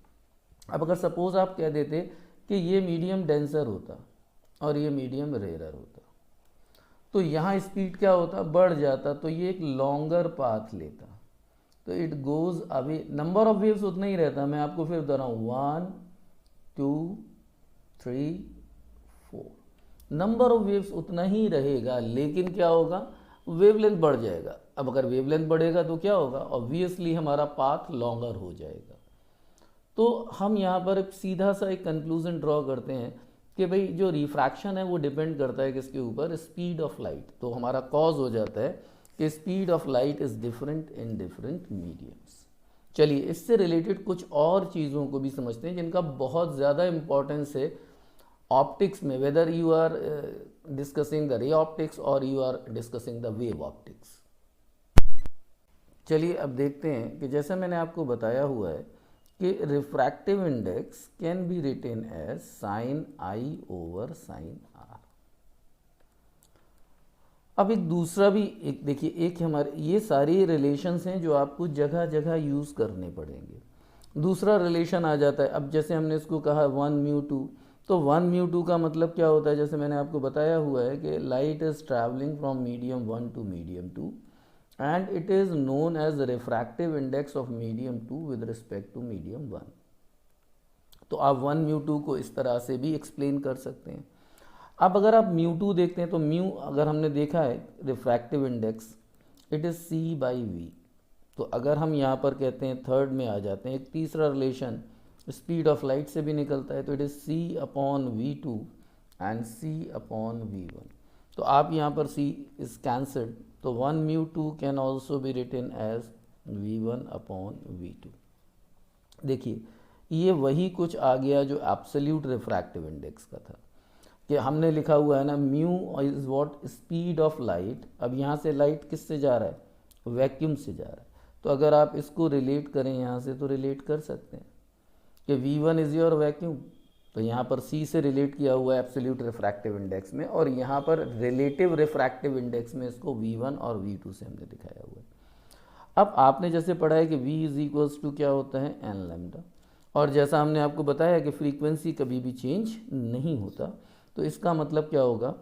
अब अगर सपोज आप कह देते कि ये मीडियम डेंसर होता और ये मीडियम रेयरर होता, तो यहाँ स्पीड क्या होता, बढ़ जाता, तो ये एक लॉन्गर पाथ लेता, तो it goes away, number of waves उतना ही रहता। मैं आपको फिर बता रहा हूँ 1 2 3 4, नंबर ऑफ वेव्स उतना ही रहेगा, लेकिन क्या होगा, वेवलेंथ बढ़ जाएगा। अब अगर वेवलेंथ बढ़ेगा तो क्या होगा, ऑब्वियसली हमारा पाथ लॉन्गर हो जाएगा। तो हम यहाँ पर सीधा सा एक कंक्लूजन ड्रॉ करते हैं कि भाई जो रिफ्रैक्शन है वो डिपेंड करता है किसके ऊपर, स्पीड ऑफ लाइट। तो हमारा कॉज हो जाता है कि speed of light is different in different mediums. चलिए इससे रिलेटेड कुछ और चीज़ों को भी समझते हैं जिनका बहुत ज़्यादा इम्पोर्टेंस है ऑप्टिक्स में, whether you are discussing the ray optics और you are discussing the wave optics. चलिए अब देखते हैं कि जैसा मैंने आपको बताया हुआ है कि refractive index can be written as sine I over sine R. अब एक दूसरा भी एक देखिए, एक हमारे ये सारी रिलेशंस हैं जो आपको जगह जगह यूज़ करने पड़ेंगे। दूसरा रिलेशन आ जाता है, अब जैसे हमने इसको कहा 1μ2, तो 1μ2 का मतलब क्या होता है, जैसे मैंने आपको बताया हुआ है कि light is travelling from medium 1 to medium 2 and it is known as the refractive index of medium 2 with respect to medium 1। तो आप 1μ2 को इस तरह से भी एक्सप्लेन कर सकते हैं। अब अगर आप μ2 देखते हैं तो म्यू अगर हमने देखा है refractive index, it is c/v। तो अगर हम यहाँ पर कहते हैं थर्ड में आ जाते हैं, एक तीसरा रिलेशन स्पीड ऑफ लाइट से भी निकलता है, तो it is c/v2 and c/v1। तो आप यहाँ पर c इज़ कैंसल्ड, तो 1μ2 can also be written as v1/v2। देखिए ये वही कुछ आ गया जो एब्सोल्यूट रिफ्रैक्टिव इंडेक्स का था, कि हमने लिखा हुआ है ना mu is what, speed of light. अब यहाँ से लाइट किससे जा रहा है, वैक्यूम से जा रहा है। तो अगर आप इसको रिलेट करें यहाँ से तो रिलेट कर सकते हैं कि v1 इज़ योर वैक्यूम, तो यहाँ पर c से रिलेट किया हुआ है एब्सोल्यूट रिफ्रैक्टिव इंडेक्स में, और यहाँ पर रिलेटिव रिफ्रैक्टिव इंडेक्स में इसको v1 और v2 से हमने दिखाया हुआ है। अब आपने जैसे पढ़ा है कि v इज इक्वल्स टू क्या होता है, n लैम्डा, और जैसा हमने आपको बताया कि फ्रीक्वेंसी कभी भी चेंज नहीं होता, तो इसका मतलब क्या होगा,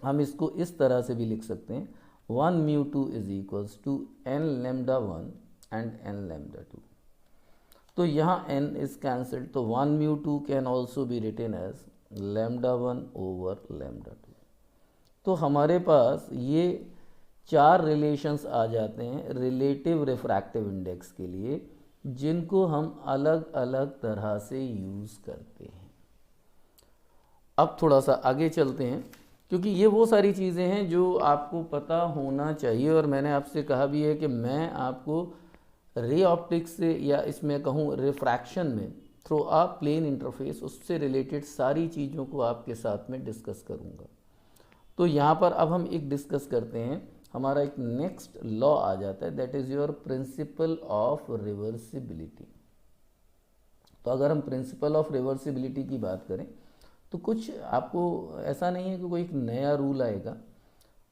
हम इसको इस तरह से भी लिख सकते हैं 1μ2 is equals to n lambda 1 and n lambda 2। तो यहाँ n इज कैंसल्ड, तो 1μ2 can also be written as lambda 1 over lambda 2। तो हमारे पास ये चार रिलेशंस आ जाते हैं रिलेटिव रिफ्रैक्टिव इंडेक्स के लिए, जिनको हम अलग अलग तरह से यूज़ करते हैं। अब थोड़ा सा आगे चलते हैं, क्योंकि ये वो सारी चीज़ें हैं जो आपको पता होना चाहिए, और मैंने आपसे कहा भी है कि मैं आपको रे ऑप्टिक्स से, या इसमें कहूँ रिफ्रैक्शन में थ्रू अ प्लेन इंटरफेस, उससे रिलेटेड सारी चीज़ों को आपके साथ में डिस्कस करूँगा। तो यहाँ पर अब हम एक डिस्कस करते हैं, हमारा एक नेक्स्ट लॉ आ जाता है, that is your principle of reversibility. तो अगर हम प्रिंसिपल ऑफ रिवर्सिबिलिटी की बात करें तो कुछ आपको ऐसा नहीं है कि कोई एक नया रूल आएगा।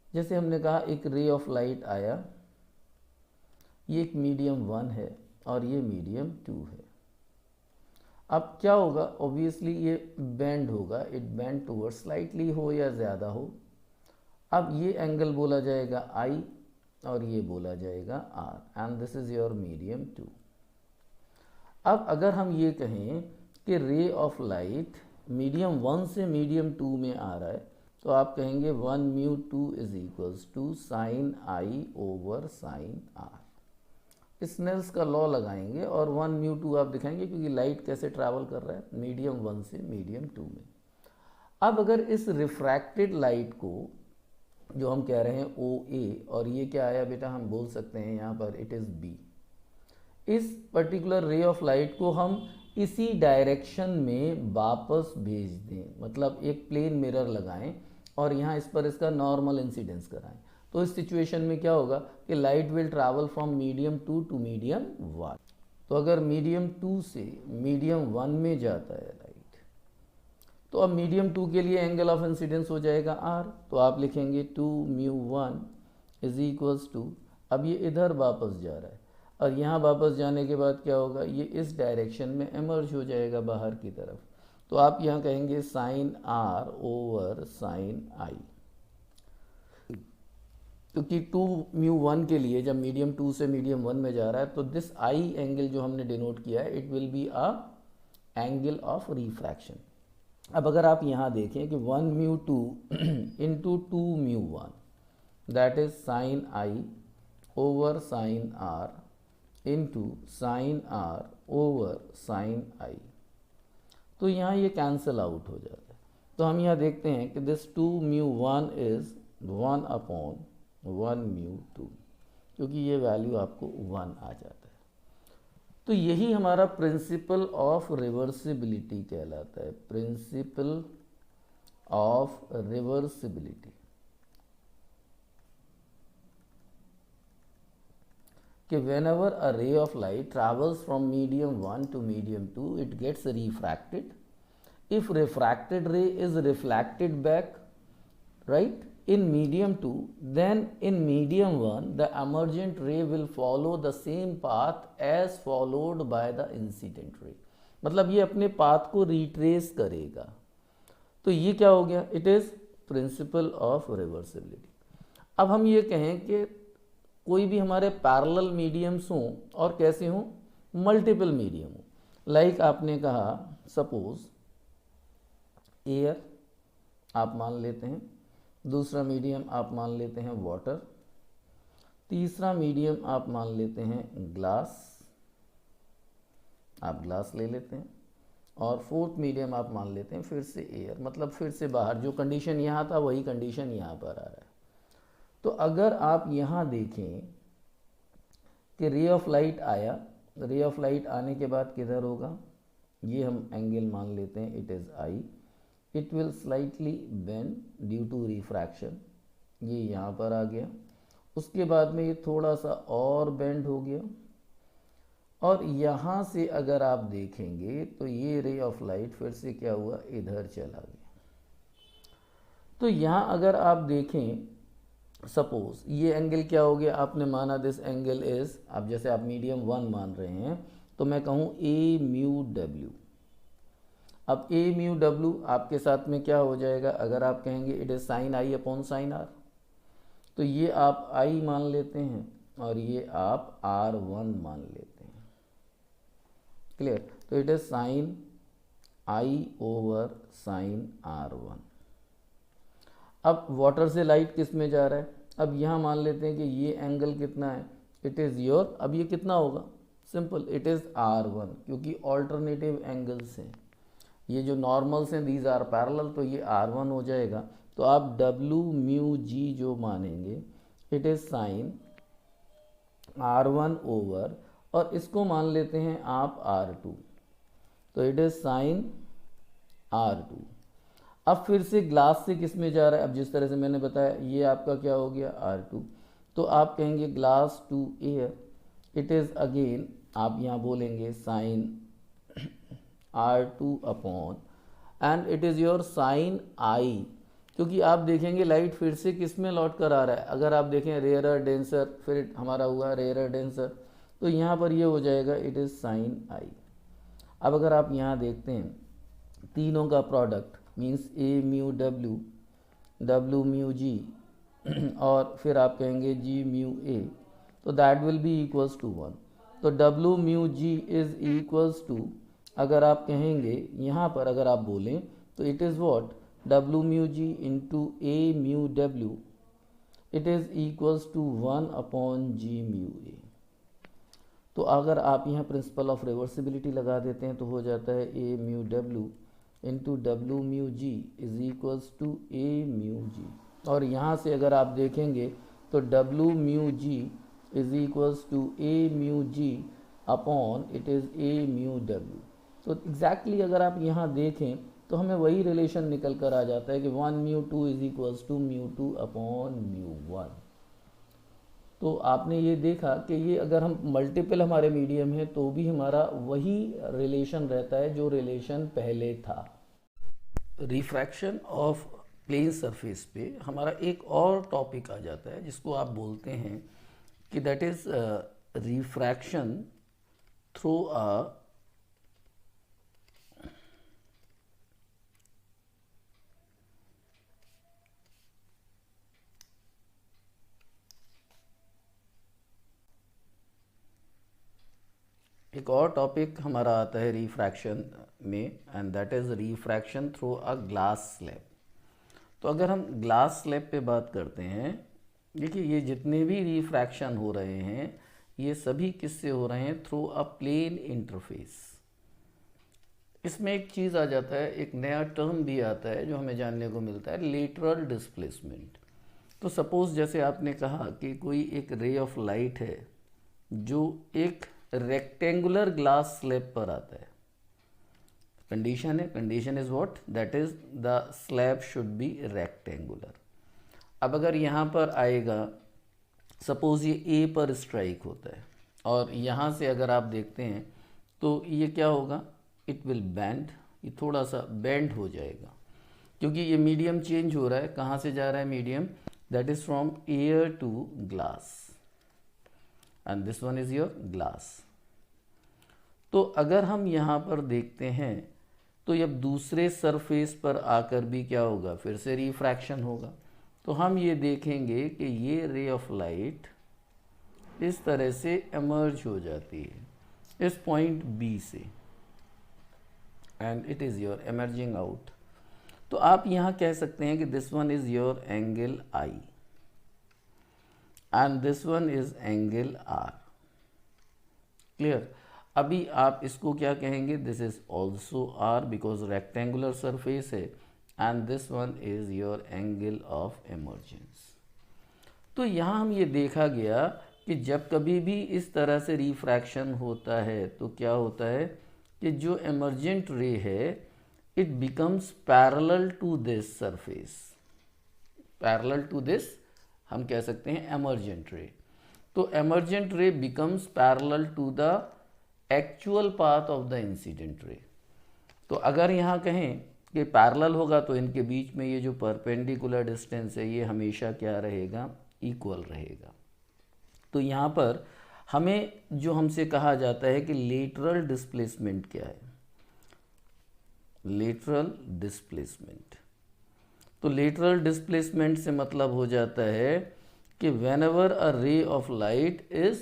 जैसे हमने कहा एक रे ऑफ लाइट आया, ये एक मीडियम 1 है और ये मीडियम 2 है। अब क्या होगा, ऑब्वियसली ये बेंड होगा, इट बेंड टूवर्ड स्लाइटली हो या ज़्यादा हो। अब ये एंगल बोला जाएगा I और ये बोला जाएगा R, and this is your medium 2। अब अगर हम ये कहें कि रे ऑफ लाइट मीडियम 1 से मीडियम 2 में आ रहा है, तो आप कहेंगे 1 mu 2 is equals to sine I over sine R. Snell's का लॉ लगाएंगे और 1 म्यू 2 आप दिखाएंगे, क्योंकि लाइट कैसे ट्रैवल कर रहा है, मीडियम 1 से मीडियम 2 में। अब अगर इस रिफ्रैक्टेड लाइट को जो हम कह रहे हैं ओ ए, और ये क्या आया बेटा, हम बोल सकते हैं यहाँ पर इट इज़ बी, इस पर्टिकुलर रे ऑफ लाइट को हम इसी डायरेक्शन में वापस भेज दें, मतलब एक प्लेन मिरर लगाएं और यहाँ इस पर इसका नॉर्मल इंसिडेंस कराएं, तो इस सिचुएशन में क्या होगा कि light will travel from medium 2 to medium 1। तो अगर मीडियम 2 से मीडियम 1 में जाता है लाइट, तो अब मीडियम 2 के लिए एंगल ऑफ इंसिडेंस हो जाएगा आर, तो आप लिखेंगे 2 म्यू 1 इज इक्वल्स टू, अब ये इधर वापस जा रहा है और यहाँ वापस जाने के बाद क्या होगा, ये इस डायरेक्शन में इमर्ज हो जाएगा बाहर की तरफ, तो आप यहाँ कहेंगे sign R over sine I, क्योंकि 2 म्यू 1 के लिए जब मीडियम 2 से मीडियम 1 में जा रहा है, तो दिस आई एंगल जो हमने डिनोट किया है it will be a angle of refraction. अब अगर आप यहाँ देखें कि 1 mu 2 into 2 mu 1 that is sine I over sine R into sine R over sine I, तो यहाँ ये कैंसिल आउट हो जाता है। तो हम यहाँ देखते हैं कि this 2 mu 1 is 1 upon 1 mu 2, क्योंकि ये वैल्यू आपको 1 आ जाता है। तो यही हमारा प्रिंसिपल ऑफ रिवर्सिबिलिटी कहलाता है, प्रिंसिपल ऑफ रिवर्सिबिलिटी, कि whenever a ray of light travels from medium 1 to medium 2 it gets refracted. If refracted ray is reflected back, right, in medium 2, then in medium 1 the emergent ray will follow the same path as followed by the incident ray, मतलब ये अपने पाथ को रिट्रेस करेगा। तो ये क्या हो गया, it is principle of reversibility. अब हम ये कहें कि कोई भी हमारे पैरेलल मीडियम्स हों और कैसे हों, मल्टीपल मीडियम हो, लाइक आपने कहा सपोज एयर आप मान लेते हैं, दूसरा मीडियम आप मान लेते हैं वाटर, तीसरा मीडियम आप मान लेते हैं ग्लास, आप ग्लास ले लेते हैं, और फोर्थ मीडियम आप मान लेते हैं फिर से एयर, मतलब फिर से बाहर जो कंडीशन यहाँ था वही कंडीशन यहाँ पर आ रहा है। तो अगर आप यहाँ देखें कि रे ऑफ लाइट आया, रे ऑफ लाइट आने के बाद किधर होगा, ये हम एंगल मान लेते हैं it is I, it will slightly bend due to refraction, ये यहाँ पर आ गया, उसके बाद में ये थोड़ा सा और बेंड हो गया, और यहाँ से अगर आप देखेंगे तो ये रे ऑफ लाइट फिर से क्या हुआ, इधर चला गया। तो यहाँ अगर आप देखें सपोज ये एंगल क्या हो गया, आपने माना दिस एंगल इज, अब जैसे आप मीडियम 1 मान रहे हैं तो मैं कहूँ ए म्यू डब्ल्यू। अब ए म्यू डब्ल्यू आपके साथ में क्या हो जाएगा, अगर आप कहेंगे it is sine I upon sine R, तो ये आप आई मान लेते हैं और ये आप R1 मान लेते हैं, क्लियर। तो it is sine I over sine R1। अब वाटर से लाइट किस में जा रहा है, अब यहाँ मान लेते हैं कि ये एंगल कितना है, इट इज़ योर, अब ये कितना होगा, सिंपल इट इज़ R1, क्योंकि ऑल्टरनेटिव एंगल्स हैं, ये जो नॉर्मल्स हैं दीज आर पैरेलल, तो ये R1 हो जाएगा। तो आप W म्यू जी जो मानेंगे it is sine R1 over, और इसको मान लेते हैं आप R2, तो इट इज़ साइन R2। अब फिर से ग्लास से किस में जा रहा है, अब जिस तरह से मैंने बताया ये आपका क्या हो गया R2, तो आप कहेंगे glass to air, it is again आप यहाँ बोलेंगे sine R2 upon, and it is your sine I, क्योंकि आप देखेंगे लाइट फिर से किस में लौट कर आ रहा है, अगर आप देखें रेयरर डेंसर, फिर हमारा हुआ रेयरर डेंसर, तो यहाँ पर ये हो जाएगा इट इज़ साइन आई। अब अगर आप यहाँ देखते हैं तीनों का product means A mu W, W mu G, और फिर आप कहेंगे जी म्यू ए, तो that will be equals to 1। तो W mu G is equals to अगर आप कहेंगे यहाँ पर अगर आप बोलें तो it is what W mu G into A mu W, it is equals to 1/g mu A. तो अगर आप यहाँ प्रिंसिपल ऑफ रिवर्सिबिलिटी लगा देते हैं तो हो जाता है A mu W into W mu G is equals to A mu G. और यहाँ से अगर आप देखेंगे तो W mu G is equals to A mu G upon it is A mu W. तो एग्जैक्टली अगर आप यहाँ देखें तो हमें वही रिलेशन निकल कर आ जाता है कि 1 mu 2 is equals to mu 2 upon mu 1। तो आपने ये देखा कि ये अगर हम मल्टीपल हमारे मीडियम है तो भी हमारा वही रिलेशन रहता है जो रिलेशन पहले था। रिफ्रैक्शन ऑफ प्लेन सरफेस पे हमारा एक और टॉपिक आ जाता है जिसको आप बोलते हैं कि that is refraction through a एक और टॉपिक हमारा आता है रिफ्रैक्शन में and that is refraction through a glass slab. तो अगर हम ग्लास स्लैब पे बात करते हैं, देखिए ये जितने भी रिफ्रैक्शन हो रहे हैं ये सभी किससे हो रहे हैं, थ्रू अ प्लेन इंटरफेस। इसमें एक चीज़ आ जाता है, एक नया टर्म भी आता है जो हमें जानने को मिलता है, लेटरल डिस्प्लेसमेंट। तो सपोज जैसे आपने कहा कि कोई एक रे ऑफ लाइट है जो एक रेक्टेंगुलर ग्लास स्लैब पर आता है। कंडीशन है, condition is what, that is the slab should be rectangular. अब अगर यहाँ पर आएगा, सपोज ये ए पर स्ट्राइक होता है और यहाँ से अगर आप देखते हैं तो ये क्या होगा, इट विल बेंड, ये थोड़ा सा बेंड हो जाएगा क्योंकि ये मीडियम चेंज हो रहा है। कहाँ से जा रहा है medium, that is from air to glass and this one is your glass. तो अगर हम यहाँ पर देखते हैं तो अब दूसरे सरफेस पर आकर भी क्या होगा, फिर से रिफ्रैक्शन होगा। तो हम ये देखेंगे कि ये रे ऑफ लाइट इस तरह से एमर्ज हो जाती है इस पॉइंट बी से and it is your emerging out. तो आप यहाँ कह सकते हैं कि this one is your angle I and this one is angle R. Clear. अभी आप इसको क्या कहेंगे, this is also R because rectangular surface है and this one is your angle of emergence. तो यहाँ हम ये देखा गया कि जब कभी भी इस तरह से रिफ्रैक्शन होता है तो क्या होता है कि जो एमर्जेंट रे है it becomes parallel to this surface, parallel to this हम कह सकते हैं एमर्जेंट रे। तो emergent ray becomes parallel to the actual path of the incident ray. तो अगर यहाँ कहें कि पैरेलल होगा तो इनके बीच में ये जो परपेंडिकुलर डिस्टेंस है ये हमेशा क्या रहेगा, इक्वल रहेगा। तो यहाँ पर हमें जो हमसे कहा जाता है कि लेटरल डिस्प्लेसमेंट क्या है, लेटरल डिस्प्लेसमेंट। तो लेटरल डिस्प्लेसमेंट से मतलब हो जाता है कि whenever a ray of light is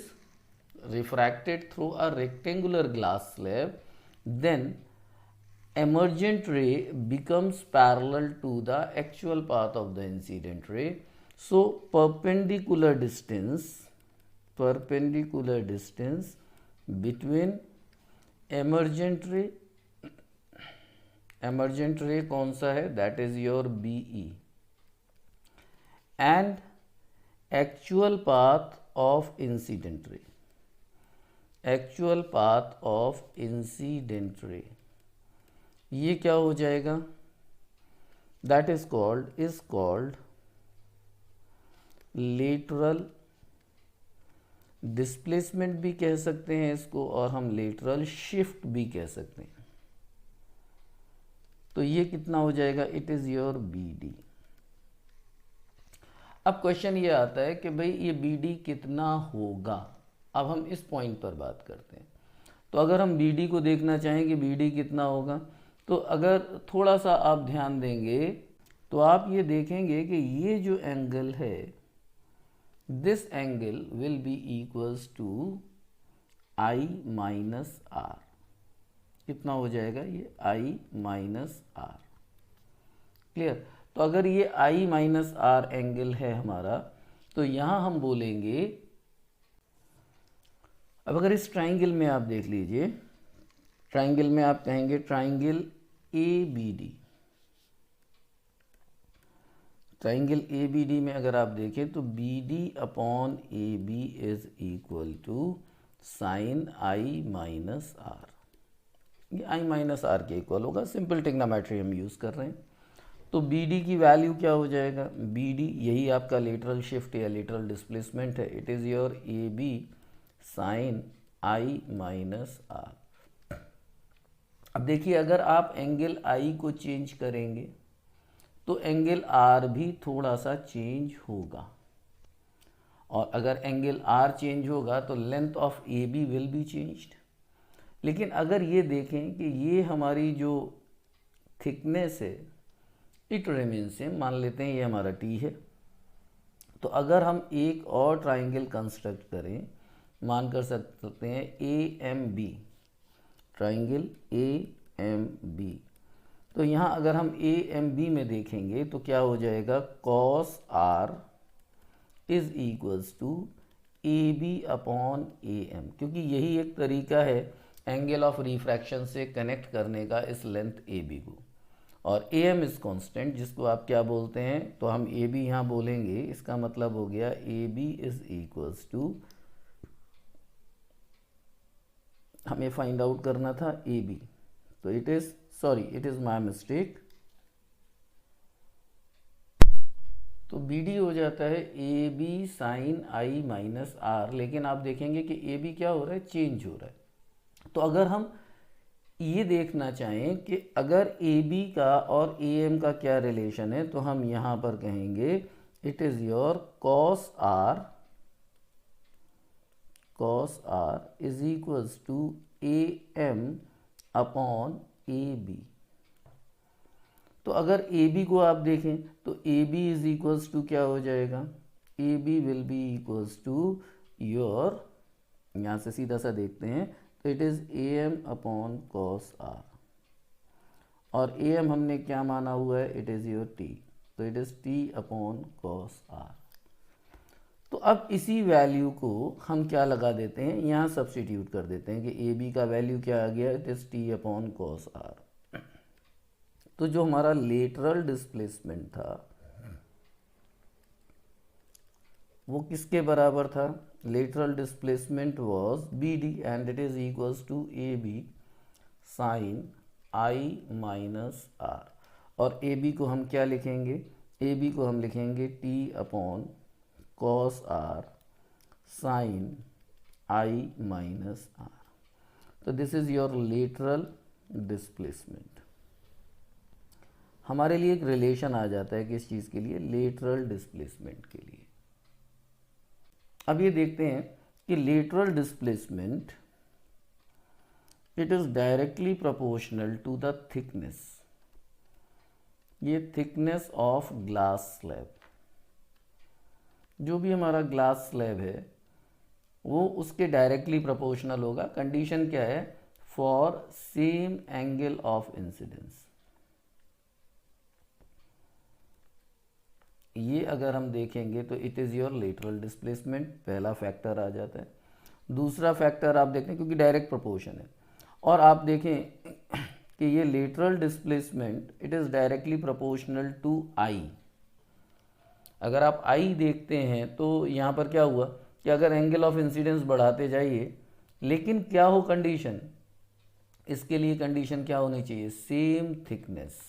refracted through a rectangular glass slab, then emergent ray becomes parallel to the actual path of the incident ray. So perpendicular distance between emergent ray कौन सा है, that is your BE, and actual path of incident ray, actual path of incident ray, ये क्या हो जाएगा, that is called lateral displacement भी कह सकते हैं इसको और हम lateral shift भी कह सकते हैं। तो ये कितना हो जाएगा, इट इज़ योर BD। अब क्वेश्चन ये आता है कि भाई ये BD कितना होगा। अब हम इस पॉइंट पर बात करते हैं। तो अगर हम BD को देखना चाहें कि BD कितना होगा, तो अगर थोड़ा सा आप ध्यान देंगे तो आप ये देखेंगे कि ये जो एंगल है, this angle will be equals to I minus R। कितना हो जाएगा ये आई माइनस आर। क्लियर। तो अगर ये आई माइनस आर एंगल है हमारा, तो यहां हम बोलेंगे, अब अगर इस ट्राइंगल में आप देख लीजिए, ट्राइंगल में आप कहेंगे triangle A B D, triangle A B D में अगर आप देखें तो B D upon A B is equal to sine I minus R. ये आई माइनस आर के इक्वल होगा, सिंपल ट्रिग्नोमेट्री हम यूज़ कर रहे हैं। तो बी डी की वैल्यू क्या हो जाएगा, बी डी यही आपका लेटरल शिफ्ट या लेटरल डिस्प्लेसमेंट है, it is your A B sine I minus R. अब देखिए अगर आप एंगल आई को चेंज करेंगे तो एंगल आर भी थोड़ा सा चेंज होगा, और अगर एंगल आर चेंज होगा तो length of A B will be changed. लेकिन अगर ये देखें कि ये हमारी जो थिकनेस है इट रिमेन सेम, मान लेते हैं ये हमारा टी है, तो अगर हम एक और ट्राइंगल कंस्ट्रक्ट करें, मान कर सकते हैं A M B, triangle A M B, तो यहाँ अगर हम ए एम बी में देखेंगे तो क्या हो जाएगा, cos R is equals to A B upon A M, क्योंकि यही एक तरीका है एंगल ऑफ रिफ्रैक्शन से कनेक्ट करने का इस लेंथ ए बी को, और ए एम इज कॉन्स्टेंट जिसको आप क्या बोलते हैं, तो हम ए बी यहाँ बोलेंगे, इसका मतलब हो गया A B is equals to, हमें फाइंड आउट करना था ए बी, तो it is, sorry it is my mistake, तो बी डी हो जाता है A B sine I minus R. लेकिन आप देखेंगे कि ए बी क्या हो रहा है, चेंज हो रहा है। तो अगर हम ये देखना चाहें कि अगर ए बी का और ए एम का क्या रिलेशन है, तो हम यहाँ पर कहेंगे it is your cos R is equals to A M upon A B. तो अगर ए बी को आप देखें तो A B is equals to क्या हो जाएगा, A B will be equals to your, यहाँ से सीधा सा देखते हैं तो it is A M upon cos R, और ए एम हमने क्या माना हुआ है, इट इज़ योर टी, तो it is T upon cos R. तो अब इसी वैल्यू को हम क्या लगा देते हैं, यहाँ सब्स्टिट्यूट कर देते हैं कि ए बी का वैल्यू क्या आ गया, it is T upon cos R. तो जो हमारा लेटरल डिस्प्लेसमेंट था वो किसके बराबर था, lateral displacement was B D and it is equals to A B sine I minus R, और ए बी को हम क्या लिखेंगे, ए बी को हम लिखेंगे T upon cos R sine I minus R. तो this is your lateral displacement. हमारे लिए एक रिलेशन आ जाता है किस चीज़ के लिए, लेटरल डिस्प्लेसमेंट के लिए। अब ये देखते हैं कि lateral displacement it is directly proportional to the thickness, ये थिकनेस ऑफ ग्लास स्लैब, जो भी हमारा ग्लास स्लैब है वो उसके डायरेक्टली प्रोपोर्शनल होगा। कंडीशन क्या है, for same angle of incidence. ये अगर हम देखेंगे तो it is your lateral displacement, पहला फैक्टर आ जाता है। दूसरा फैक्टर आप देखें क्योंकि डायरेक्ट प्रोपोर्शन है, और आप देखें कि ये lateral displacement it is directly proportional to I. अगर आप आई देखते हैं तो यहाँ पर क्या हुआ कि अगर एंगल ऑफ इंसिडेंस बढ़ाते जाइए, लेकिन क्या हो कंडीशन, इसके लिए कंडीशन क्या होनी चाहिए, सेम थिकनेस,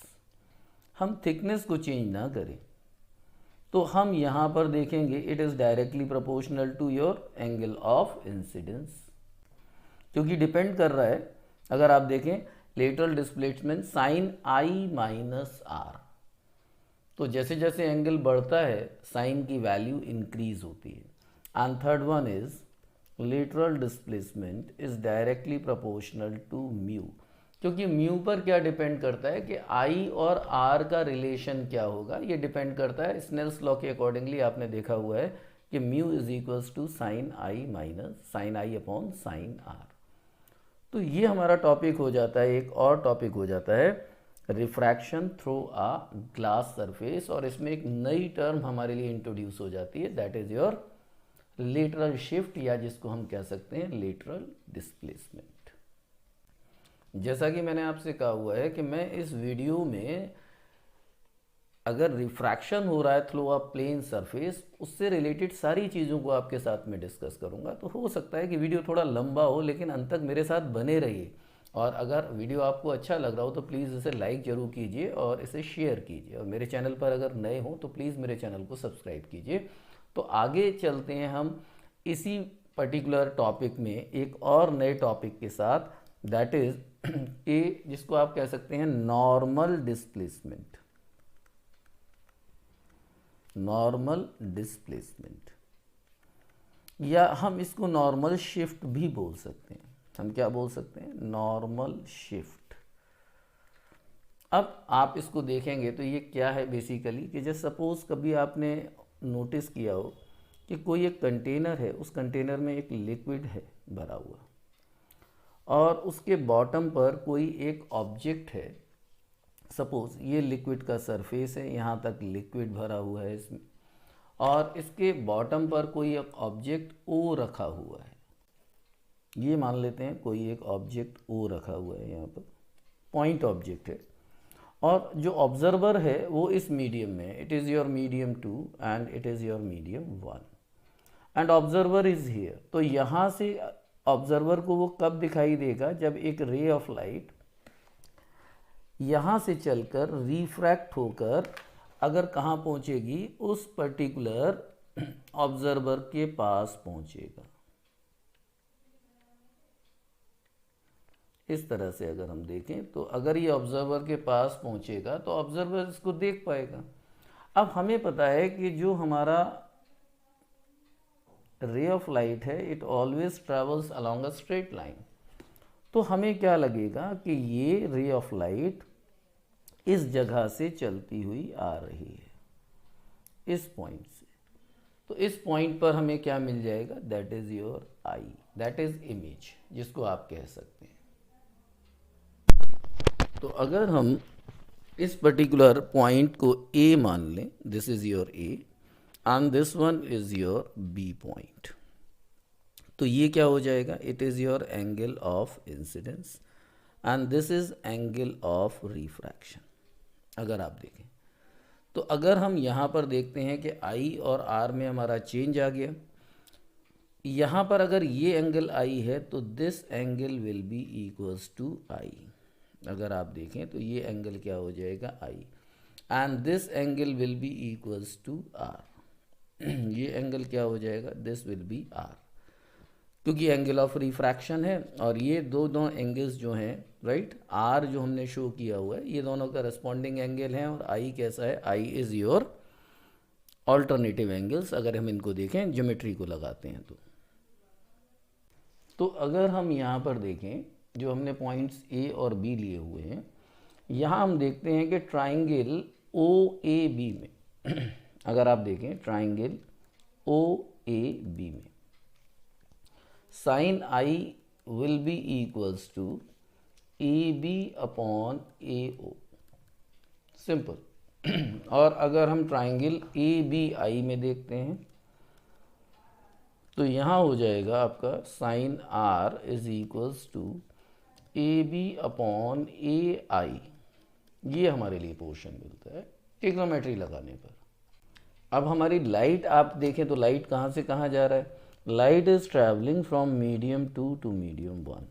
हम थिकनेस को चेंज ना करें। तो हम यहाँ पर देखेंगे it is directly proportional to your angle of incidence, क्योंकि डिपेंड कर रहा है, अगर आप देखें lateral displacement sine I minus R, तो जैसे जैसे एंगल बढ़ता है साइन की वैल्यू इंक्रीज होती है। And third one is lateral displacement is directly proportional to mu, क्योंकि म्यू पर क्या डिपेंड करता है कि आई और आर का रिलेशन क्या होगा, ये डिपेंड करता है स्नेल्स लॉ के अकॉर्डिंगली। आपने देखा हुआ है कि mu is equals to sine I minus sine I upon sine R. तो ये हमारा टॉपिक हो जाता है, एक और टॉपिक हो जाता है रिफ्रैक्शन थ्रू आ ग्लास सरफेस, और इसमें एक नई टर्म हमारे लिए इंट्रोड्यूस हो जाती है, that is your lateral shift, या जिसको हम कह सकते हैं लेटरल डिस्प्लेसमेंट। जैसा कि मैंने आपसे कहा हुआ है कि मैं इस वीडियो में अगर रिफ्रैक्शन हो रहा है थ्रू अ प्लेन सरफेस, उससे रिलेटेड सारी चीज़ों को आपके साथ में डिस्कस करूंगा। तो हो सकता है कि वीडियो थोड़ा लंबा हो, लेकिन अंत तक मेरे साथ बने रहिए। और अगर वीडियो आपको अच्छा लग रहा हो तो प्लीज़ इसे लाइक ज़रूर कीजिए और इसे शेयर कीजिए, और मेरे चैनल पर अगर नए हो तो प्लीज़ मेरे चैनल को सब्सक्राइब कीजिए। तो आगे चलते हैं हम इसी पर्टिकुलर टॉपिक में एक और नए टॉपिक के साथ, दैट इज़ ए, जिसको आप कह सकते हैं नॉर्मल डिस्प्लेसमेंट। नॉर्मल डिस्प्लेसमेंट, या हम इसको नॉर्मल शिफ्ट भी बोल सकते हैं। हम क्या बोल सकते हैं? Normal shift. अब आप इसको देखेंगे तो ये क्या है बेसिकली, कि जैसे सपोज कभी आपने नोटिस किया हो कि कोई एक कंटेनर है, उस कंटेनर में एक लिक्विड है भरा हुआ, और उसके बॉटम पर कोई एक ऑब्जेक्ट है। सपोज ये लिक्विड का सरफेस है, यहाँ तक लिक्विड भरा हुआ है इसमें, और इसके बॉटम पर कोई एक ऑब्जेक्ट ओ रखा हुआ है। ये मान लेते हैं कोई एक ऑब्जेक्ट ओ रखा हुआ है, यहाँ पर पॉइंट ऑब्जेक्ट है, और जो ऑब्जर्वर है वो इस मीडियम में, it is your medium 2 and it is your medium 1 and observer is here. तो यहाँ से ऑब्जर्वर को वो कब दिखाई देगा? जब एक रे ऑफ लाइट यहाँ से चलकर रिफ्रैक्ट होकर अगर कहाँ पहुँचेगी? उस पर्टिकुलर ऑब्जर्वर के पास पहुँचेगा। इस तरह से अगर हम देखें तो अगर ये ऑब्जर्वर के पास पहुँचेगा तो ऑब्जर्वर इसको देख पाएगा। अब हमें पता है कि जो हमारा रे ऑफ लाइट है, it always travels along a straight line. तो हमें क्या लगेगा कि ये रे ऑफ लाइट इस जगह से चलती हुई आ रही है, इस पॉइंट से। तो इस पॉइंट पर हमें क्या मिल जाएगा? That is your I, that is image, जिसको आप कह सकते हैं। तो अगर हम इस पर्टिकुलर पॉइंट को ए मान लें, this is your A and this one is your B point, तो ये क्या हो जाएगा? It is your angle of incidence and this is angle of refraction. अगर आप देखें तो अगर हम यहाँ पर देखते हैं कि आई और आर में हमारा चेंज आ गया, यहाँ पर अगर ये एंगल आई है तो this angle will be equals to I. अगर आप देखें तो ये एंगल क्या हो जाएगा? I, and this angle will be equals to R. ये एंगल क्या हो जाएगा? दिस विल बी आर, क्योंकि एंगल ऑफ रिफ्रैक्शन है, और ये दोनों एंगल्स जो हैं, राइट, आर जो हमने शो किया हुआ है, ये दोनों का रेस्पॉन्डिंग एंगल है, और आई कैसा है? I is your alternative angles, अगर हम इनको देखें ज्योमेट्री को लगाते हैं तो अगर हम यहाँ पर देखें जो हमने पॉइंट्स ए और बी लिए हुए हैं, यहाँ हम देखते हैं कि ट्राइंगल ओ ए बी में अगर आप देखें ट्राइंगल ओ ए बी में sine I will be equals to A B upon A O, simple. और अगर हम ट्राइंगल ए बी आई में देखते हैं तो यहाँ हो जाएगा आपका sine R is equals to A B upon A I. ये हमारे लिए पोर्शन मिलता है ट्रिग्नोमेट्री लगाने पर। अब हमारी लाइट आप देखें तो लाइट कहाँ से कहाँ जा रहा है? Light is travelling from medium 2 to medium 1,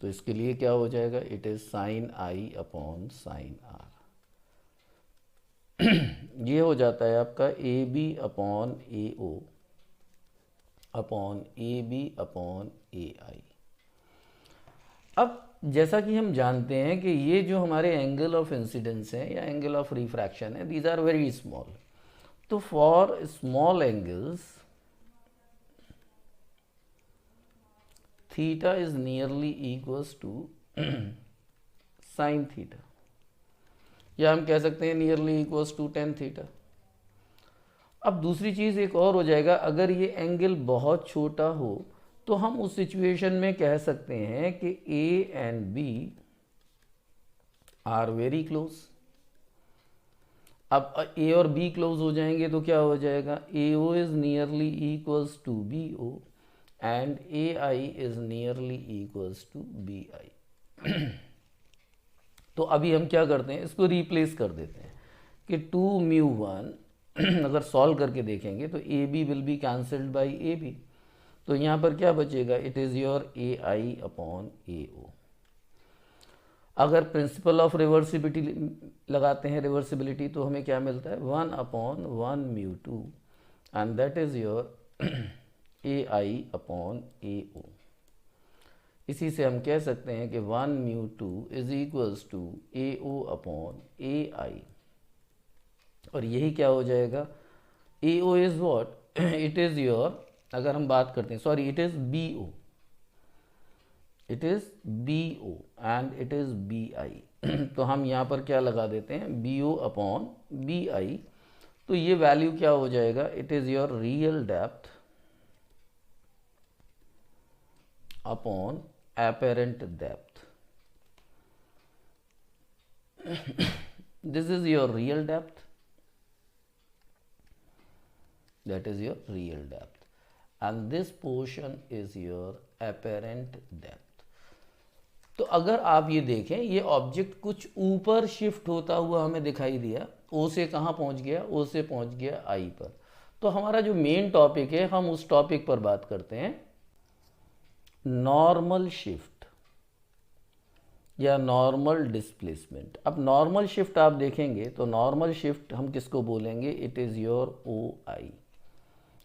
तो इसके लिए क्या हो जाएगा? It is sine I upon sine R. ये हो जाता है आपका A B upon A O upon A B upon A I. अब जैसा कि हम जानते हैं कि ये जो हमारे एंगल ऑफ इंसिडेंस है या एंगल ऑफ रिफ्रैक्शन है, दीज आर वेरी स्मॉल। तो for small angles theta is nearly equals to sine theta, या हम कह सकते हैं nearly equals to tan theta. अब दूसरी चीज़ एक और हो जाएगा, अगर ये एंगल बहुत छोटा हो तो हम उस सिचुएशन में कह सकते हैं कि A and B are very close. अब ए और बी क्लोज हो जाएंगे तो क्या हो जाएगा, A O is nearly equals to B O and A I is nearly equals to B I. तो अभी हम क्या करते हैं, इसको रिप्लेस कर देते हैं कि 2 म्यू 1 अगर सॉल्व करके देखेंगे तो A B will be cancelled by A B. तो यहाँ पर क्या बचेगा, it is your A I upon A O. अगर प्रिंसिपल ऑफ रिवर्सिबिलिटी लगाते हैं, रिवर्सिबिलिटी, तो हमें क्या मिलता है, 1 upon 1 mu 2 and that is your A I upon A O. इसी से हम कह सकते हैं कि 1 mu 2 is equals to A O upon A I. और यही क्या हो जाएगा, A O is what, it is your, अगर हम बात करते हैं, sorry, it is B O, it is B O and it is B I. तो हम यहाँ पर क्या लगा देते हैं, B O upon B I. तो ये वैल्यू क्या हो जाएगा, it is your real depth upon apparent depth. This is your real depth, that is your real depth, and this portion is your apparent depth. तो अगर आप ये देखें, ये ऑब्जेक्ट कुछ ऊपर शिफ्ट होता हुआ हमें दिखाई दिया, ओ से कहाँ पहुँच गया, ओ से पहुँच गया आई पर। तो हमारा जो मेन टॉपिक है, हम उस टॉपिक पर बात करते हैं, नॉर्मल शिफ्ट या नॉर्मल डिस्प्लेसमेंट। अब नॉर्मल शिफ्ट आप देखेंगे तो नॉर्मल शिफ्ट हम किसको बोलेंगे, it is your O I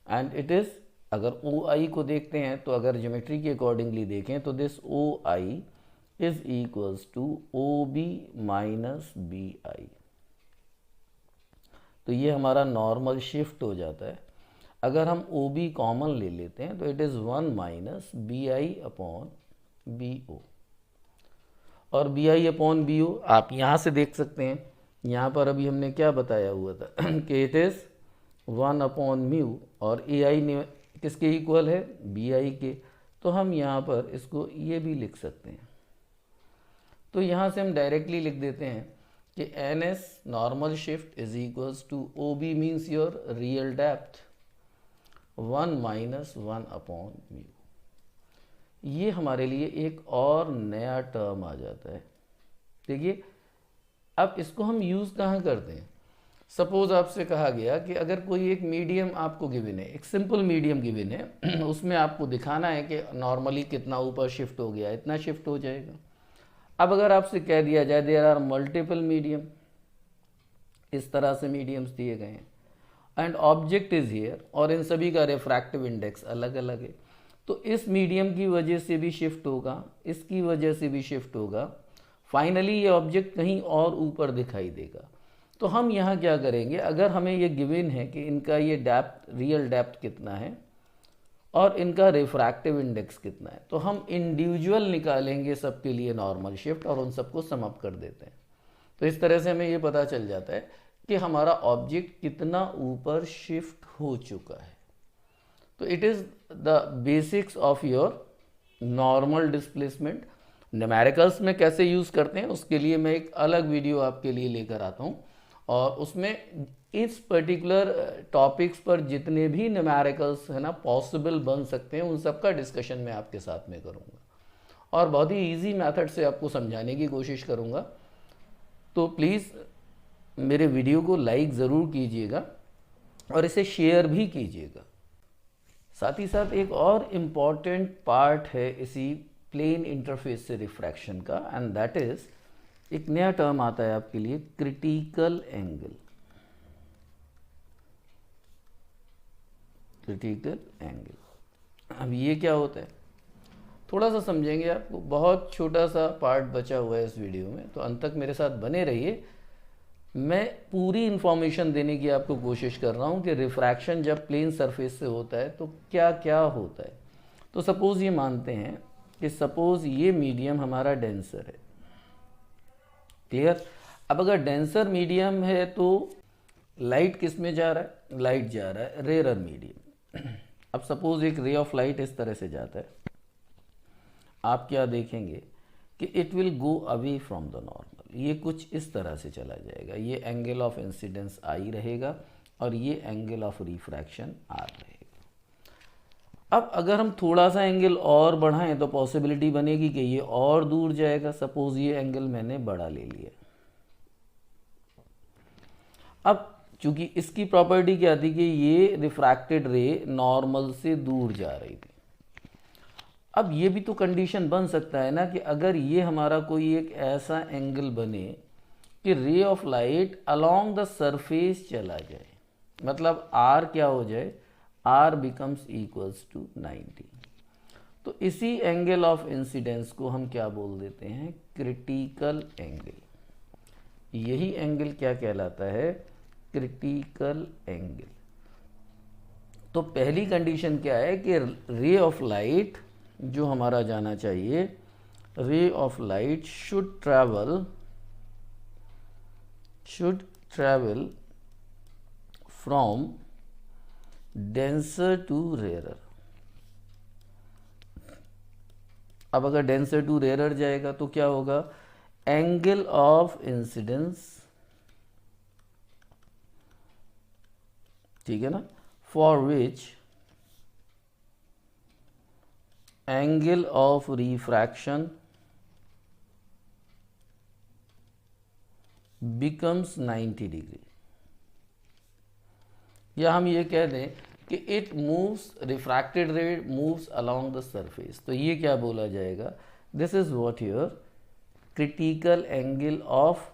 and it is, अगर ओ आई को देखते हैं तो अगर ज्योमेट्री के अकॉर्डिंगली देखें तो this O I is equals to O B minus B I. तो ये हमारा नॉर्मल शिफ्ट हो जाता है। अगर हम ओ बी कॉमन ले लेते हैं तो it is 1 minus B I upon B O. और B I upon B O आप यहाँ से देख सकते हैं, यहाँ पर अभी हमने क्या बताया हुआ था कि इट इज़ 1 अपॉन म्यू, और ए आई ने किसके इक्वल है, बी आई के। तो हम यहाँ पर इसको ये भी लिख सकते हैं। तो यहाँ से हम डायरेक्टली लिख देते हैं कि N S normal shift is equals to O B means your real depth 1 minus 1 upon mu. ये हमारे लिए एक और नया टर्म आ जाता है। देखिए, अब इसको हम यूज़ कहाँ करते हैं। सपोज आपसे कहा गया कि अगर कोई एक मीडियम आपको गिवन है, एक सिंपल मीडियम गिवन है, उसमें आपको दिखाना है कि नॉर्मली कितना ऊपर शिफ्ट हो गया, इतना शिफ्ट हो जाएगा। अब अगर आपसे कह दिया जाए देयर आर मल्टीपल मीडियम, इस तरह से मीडियम्स दिए गए हैं एंड ऑब्जेक्ट इज हियर, और इन सभी का रिफ्रैक्टिव इंडेक्स अलग अलग है, तो इस मीडियम की वजह से भी शिफ्ट होगा, इसकी वजह से भी शिफ्ट होगा, फाइनली ये ऑब्जेक्ट कहीं और ऊपर दिखाई देगा। तो हम यहाँ क्या करेंगे, अगर हमें ये गिवन है कि इनका ये डेप्थ, रियल डेप्थ कितना है और इनका रिफ्रैक्टिव इंडेक्स कितना है, तो हम इंडिविजुअल निकालेंगे सबके लिए नॉर्मल शिफ्ट और उन सबको सम अप कर देते हैं। तो इस तरह से हमें ये पता चल जाता है कि हमारा ऑब्जेक्ट कितना ऊपर शिफ्ट हो चुका है। तो it is the basics of your normal displacement. Numericals में कैसे यूज़ करते हैं उसके लिए मैं एक अलग वीडियो आपके लिए लेकर आता हूँ, और उसमें इस पर्टिकुलर टॉपिक्स पर जितने भी न्यूमेरिकल्स है ना पॉसिबल बन सकते हैं, उन सब का डिस्कशन मैं आपके साथ में करूँगा और बहुत ही ईजी मेथड से आपको समझाने की कोशिश करूँगा। तो प्लीज़ मेरे वीडियो को लाइक ज़रूर कीजिएगा और इसे शेयर भी कीजिएगा। साथ ही साथ एक और इम्पॉर्टेंट पार्ट है इसी प्लेन इंटरफेस से रिफ्रैक्शन का, एंड दैट इज़, एक नया टर्म आता है आपके लिए, क्रिटिकल एंगल। क्रिटिकल एंगल, अब ये क्या होता है थोड़ा सा समझेंगे आपको, बहुत छोटा सा पार्ट बचा हुआ है इस वीडियो में, तो अंत तक मेरे साथ बने रहिए। मैं पूरी इन्फॉर्मेशन देने की आपको कोशिश कर रहा हूँ कि रिफ्रैक्शन जब प्लेन सरफेस से होता है तो क्या क्या होता है। तो सपोज़ ये मानते हैं कि सपोज़ ये मीडियम हमारा डेंसर है, क्लियर। अब अगर डेंसर मीडियम है तो लाइट किस में जा रहा है, लाइट जा रहा है रेयर मीडियम, अब सपोज एक रे ऑफ लाइट इस तरह से जाता है, आप क्या देखेंगे कि it will go away from the normal. ये कुछ इस तरह से चला जाएगा, ये एंगल ऑफ इंसिडेंस आई रहेगा और ये एंगल ऑफ रिफ्रैक्शन आर रहेगा। अब अगर हम थोड़ा सा एंगल और बढ़ाएं तो पॉसिबिलिटी बनेगी कि ये और दूर जाएगा। सपोज ये एंगल मैंने बड़ा ले लिया। अब चूंकि इसकी प्रॉपर्टी क्या थी कि ये रिफ्रैक्टेड रे नॉर्मल से दूर जा रही थी। अब ये भी तो कंडीशन बन सकता है ना कि अगर ये हमारा कोई एक ऐसा एंगल बने कि रे of light along the surface चला जाए, मतलब आर क्या हो जाए, आर बिकम्स इक्वल्स टू 90। तो इसी एंगल ऑफ इंसिडेंस को हम क्या बोल देते हैं, क्रिटिकल एंगल। यही एंगल क्या कहलाता है, क्रिटिकल एंगल। तो पहली कंडीशन क्या है कि रे ऑफ लाइट जो हमारा जाना चाहिए, ray of light should travel from denser to rarer. अब अगर डेंसर टू रेयरर जाएगा तो क्या होगा, एंगल ऑफ इंसिडेंस, ठीक है ना, for which angle of refraction becomes 90 degree. या हम ये कह दें कि इट मूव्स, रिफ्रैक्टेड रे मूव्स अलोंग द सरफेस। तो ये क्या बोला जाएगा, this is what your critical angle of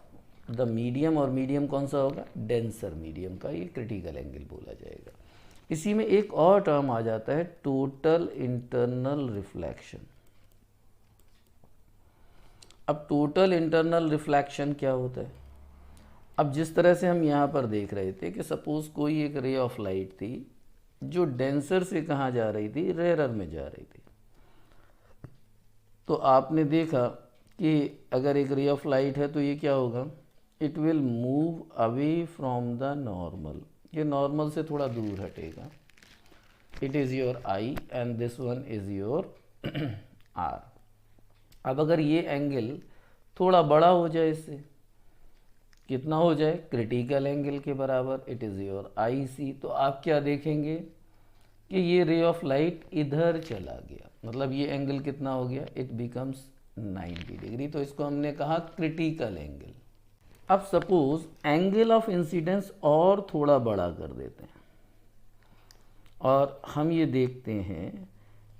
the medium. और मीडियम कौन सा होगा, डेंसर मीडियम का ये क्रिटिकल एंगल बोला जाएगा। इसी में एक और टर्म आ जाता है, टोटल इंटरनल रिफ्लेक्शन। अब टोटल इंटरनल रिफ्लेक्शन क्या होता है, अब जिस तरह से हम यहाँ पर देख रहे थे कि सपोज कोई एक रे ऑफ लाइट थी जो डेंसर से कहाँ जा रही थी, रेयरर में जा रही थी। तो आपने देखा कि अगर एक रे ऑफ लाइट है तो ये क्या होगा, it will move away from the normal. ये नॉर्मल से थोड़ा दूर हटेगा। It is your I and this one is your R. अब अगर ये एंगल थोड़ा बड़ा हो जाए, इससे कितना हो जाए, क्रिटिकल एंगल के बराबर, इट इज़ योर आई सी। तो आप क्या देखेंगे कि ये रे ऑफ लाइट इधर चला गया, मतलब ये एंगल कितना हो गया, इट बिकम्स 90 डिग्री। तो इसको हमने कहा क्रिटिकल एंगल। अब सपोज एंगल ऑफ इंसिडेंस और थोड़ा बड़ा कर देते हैं और हम ये देखते हैं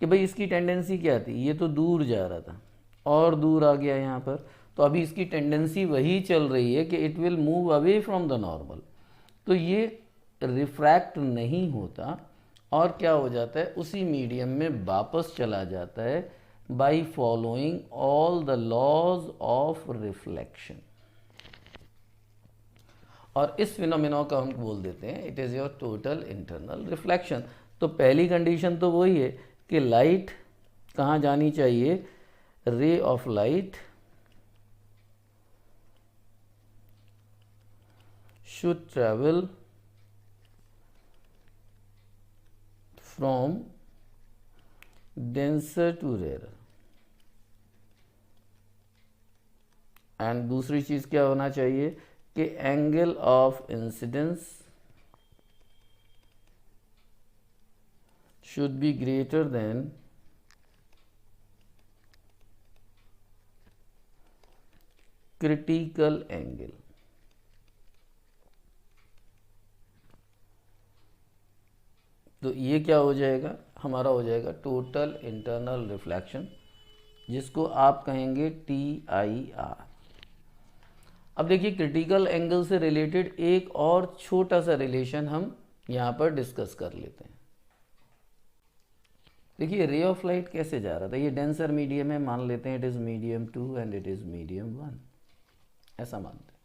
कि भाई इसकी टेंडेंसी क्या थी, ये तो दूर जा रहा था और दूर आ गया यहाँ पर। तो अभी इसकी टेंडेंसी वही चल रही है कि it will move away from the normal. तो ये रिफ्रैक्ट नहीं होता और क्या हो जाता है, उसी मीडियम में वापस चला जाता है by following all the laws of reflection. और इस फिनोमेना का हम बोल देते हैं it is your total internal reflection. तो पहली कंडीशन तो वही है कि लाइट कहाँ जानी चाहिए, ray of light should travel from denser to rarer। And दूसरी चीज़ क्या होना चाहिए कि angle of incidence should be greater than critical angle। तो ये क्या हो जाएगा, हमारा हो जाएगा टोटल इंटरनल रिफ्लेक्शन, जिसको आप कहेंगे TIR। अब देखिए क्रिटिकल एंगल से रिलेटेड एक और छोटा सा रिलेशन हम यहाँ पर डिस्कस कर लेते हैं। देखिए रे ऑफ लाइट कैसे जा रहा था, ये डेंसर मीडियम है, मान लेते हैं it is medium 2 and it is medium 1, ऐसा मानते हैं।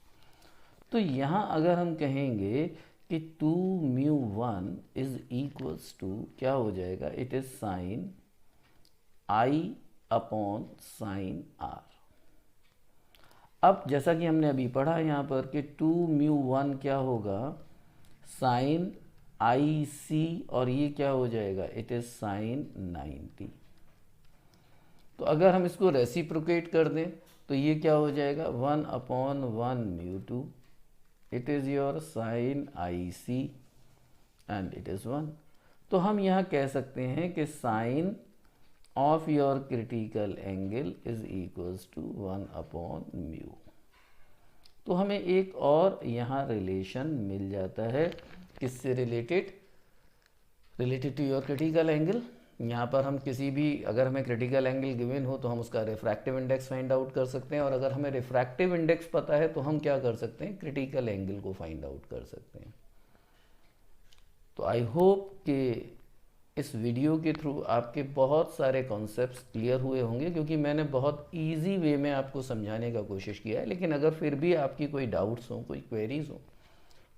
तो यहाँ अगर हम कहेंगे कि 2μ1 इज इक्वल्स टू क्या हो जाएगा, it is sign I upon sine R। अब जैसा कि हमने अभी पढ़ा यहाँ पर कि 2μ1 क्या होगा, साइन IC और ये क्या हो जाएगा, इट इज़ साइन 90। तो अगर हम इसको रेसिप्रोकेट कर दें तो ये क्या हो जाएगा, 1/1 mu two, it is your sine IC and it is 1। तो हम यहाँ कह सकते हैं कि sine of your critical angle is equals to 1/म्यू। तो हमें एक और यहाँ रिलेशन मिल जाता है, किससे related to your critical angle. यहाँ पर हम किसी भी, अगर हमें क्रिटिकल एंगल गिवन हो तो हम उसका रिफ्रैक्टिव इंडेक्स फाइंड आउट कर सकते हैं, और अगर हमें रिफ्रैक्टिव इंडेक्स पता है तो हम क्या कर सकते हैं, क्रिटिकल एंगल को फाइंड आउट कर सकते हैं। तो आई होप कि इस वीडियो के थ्रू आपके बहुत सारे कॉन्सेप्ट्स क्लियर हुए होंगे, क्योंकि मैंने बहुत इजी वे में आपको समझाने का कोशिश किया है। लेकिन अगर फिर भी आपकी कोई डाउट्स हो, कोई क्वेरीज हो,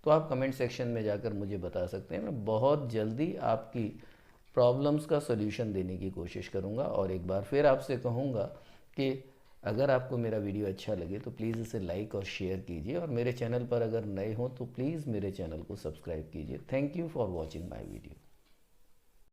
तो आप कमेंट सेक्शन में जाकर मुझे बता सकते हैं। मैं बहुत जल्दी आपकी प्रॉब्लम्स का सॉल्यूशन देने की कोशिश करूंगा। और एक बार फिर आपसे कहूँगा कि अगर आपको मेरा वीडियो अच्छा लगे तो प्लीज़ इसे लाइक और शेयर कीजिए, और मेरे चैनल पर अगर नए हों तो प्लीज़ मेरे चैनल को सब्सक्राइब कीजिए। Thank you for watching my video.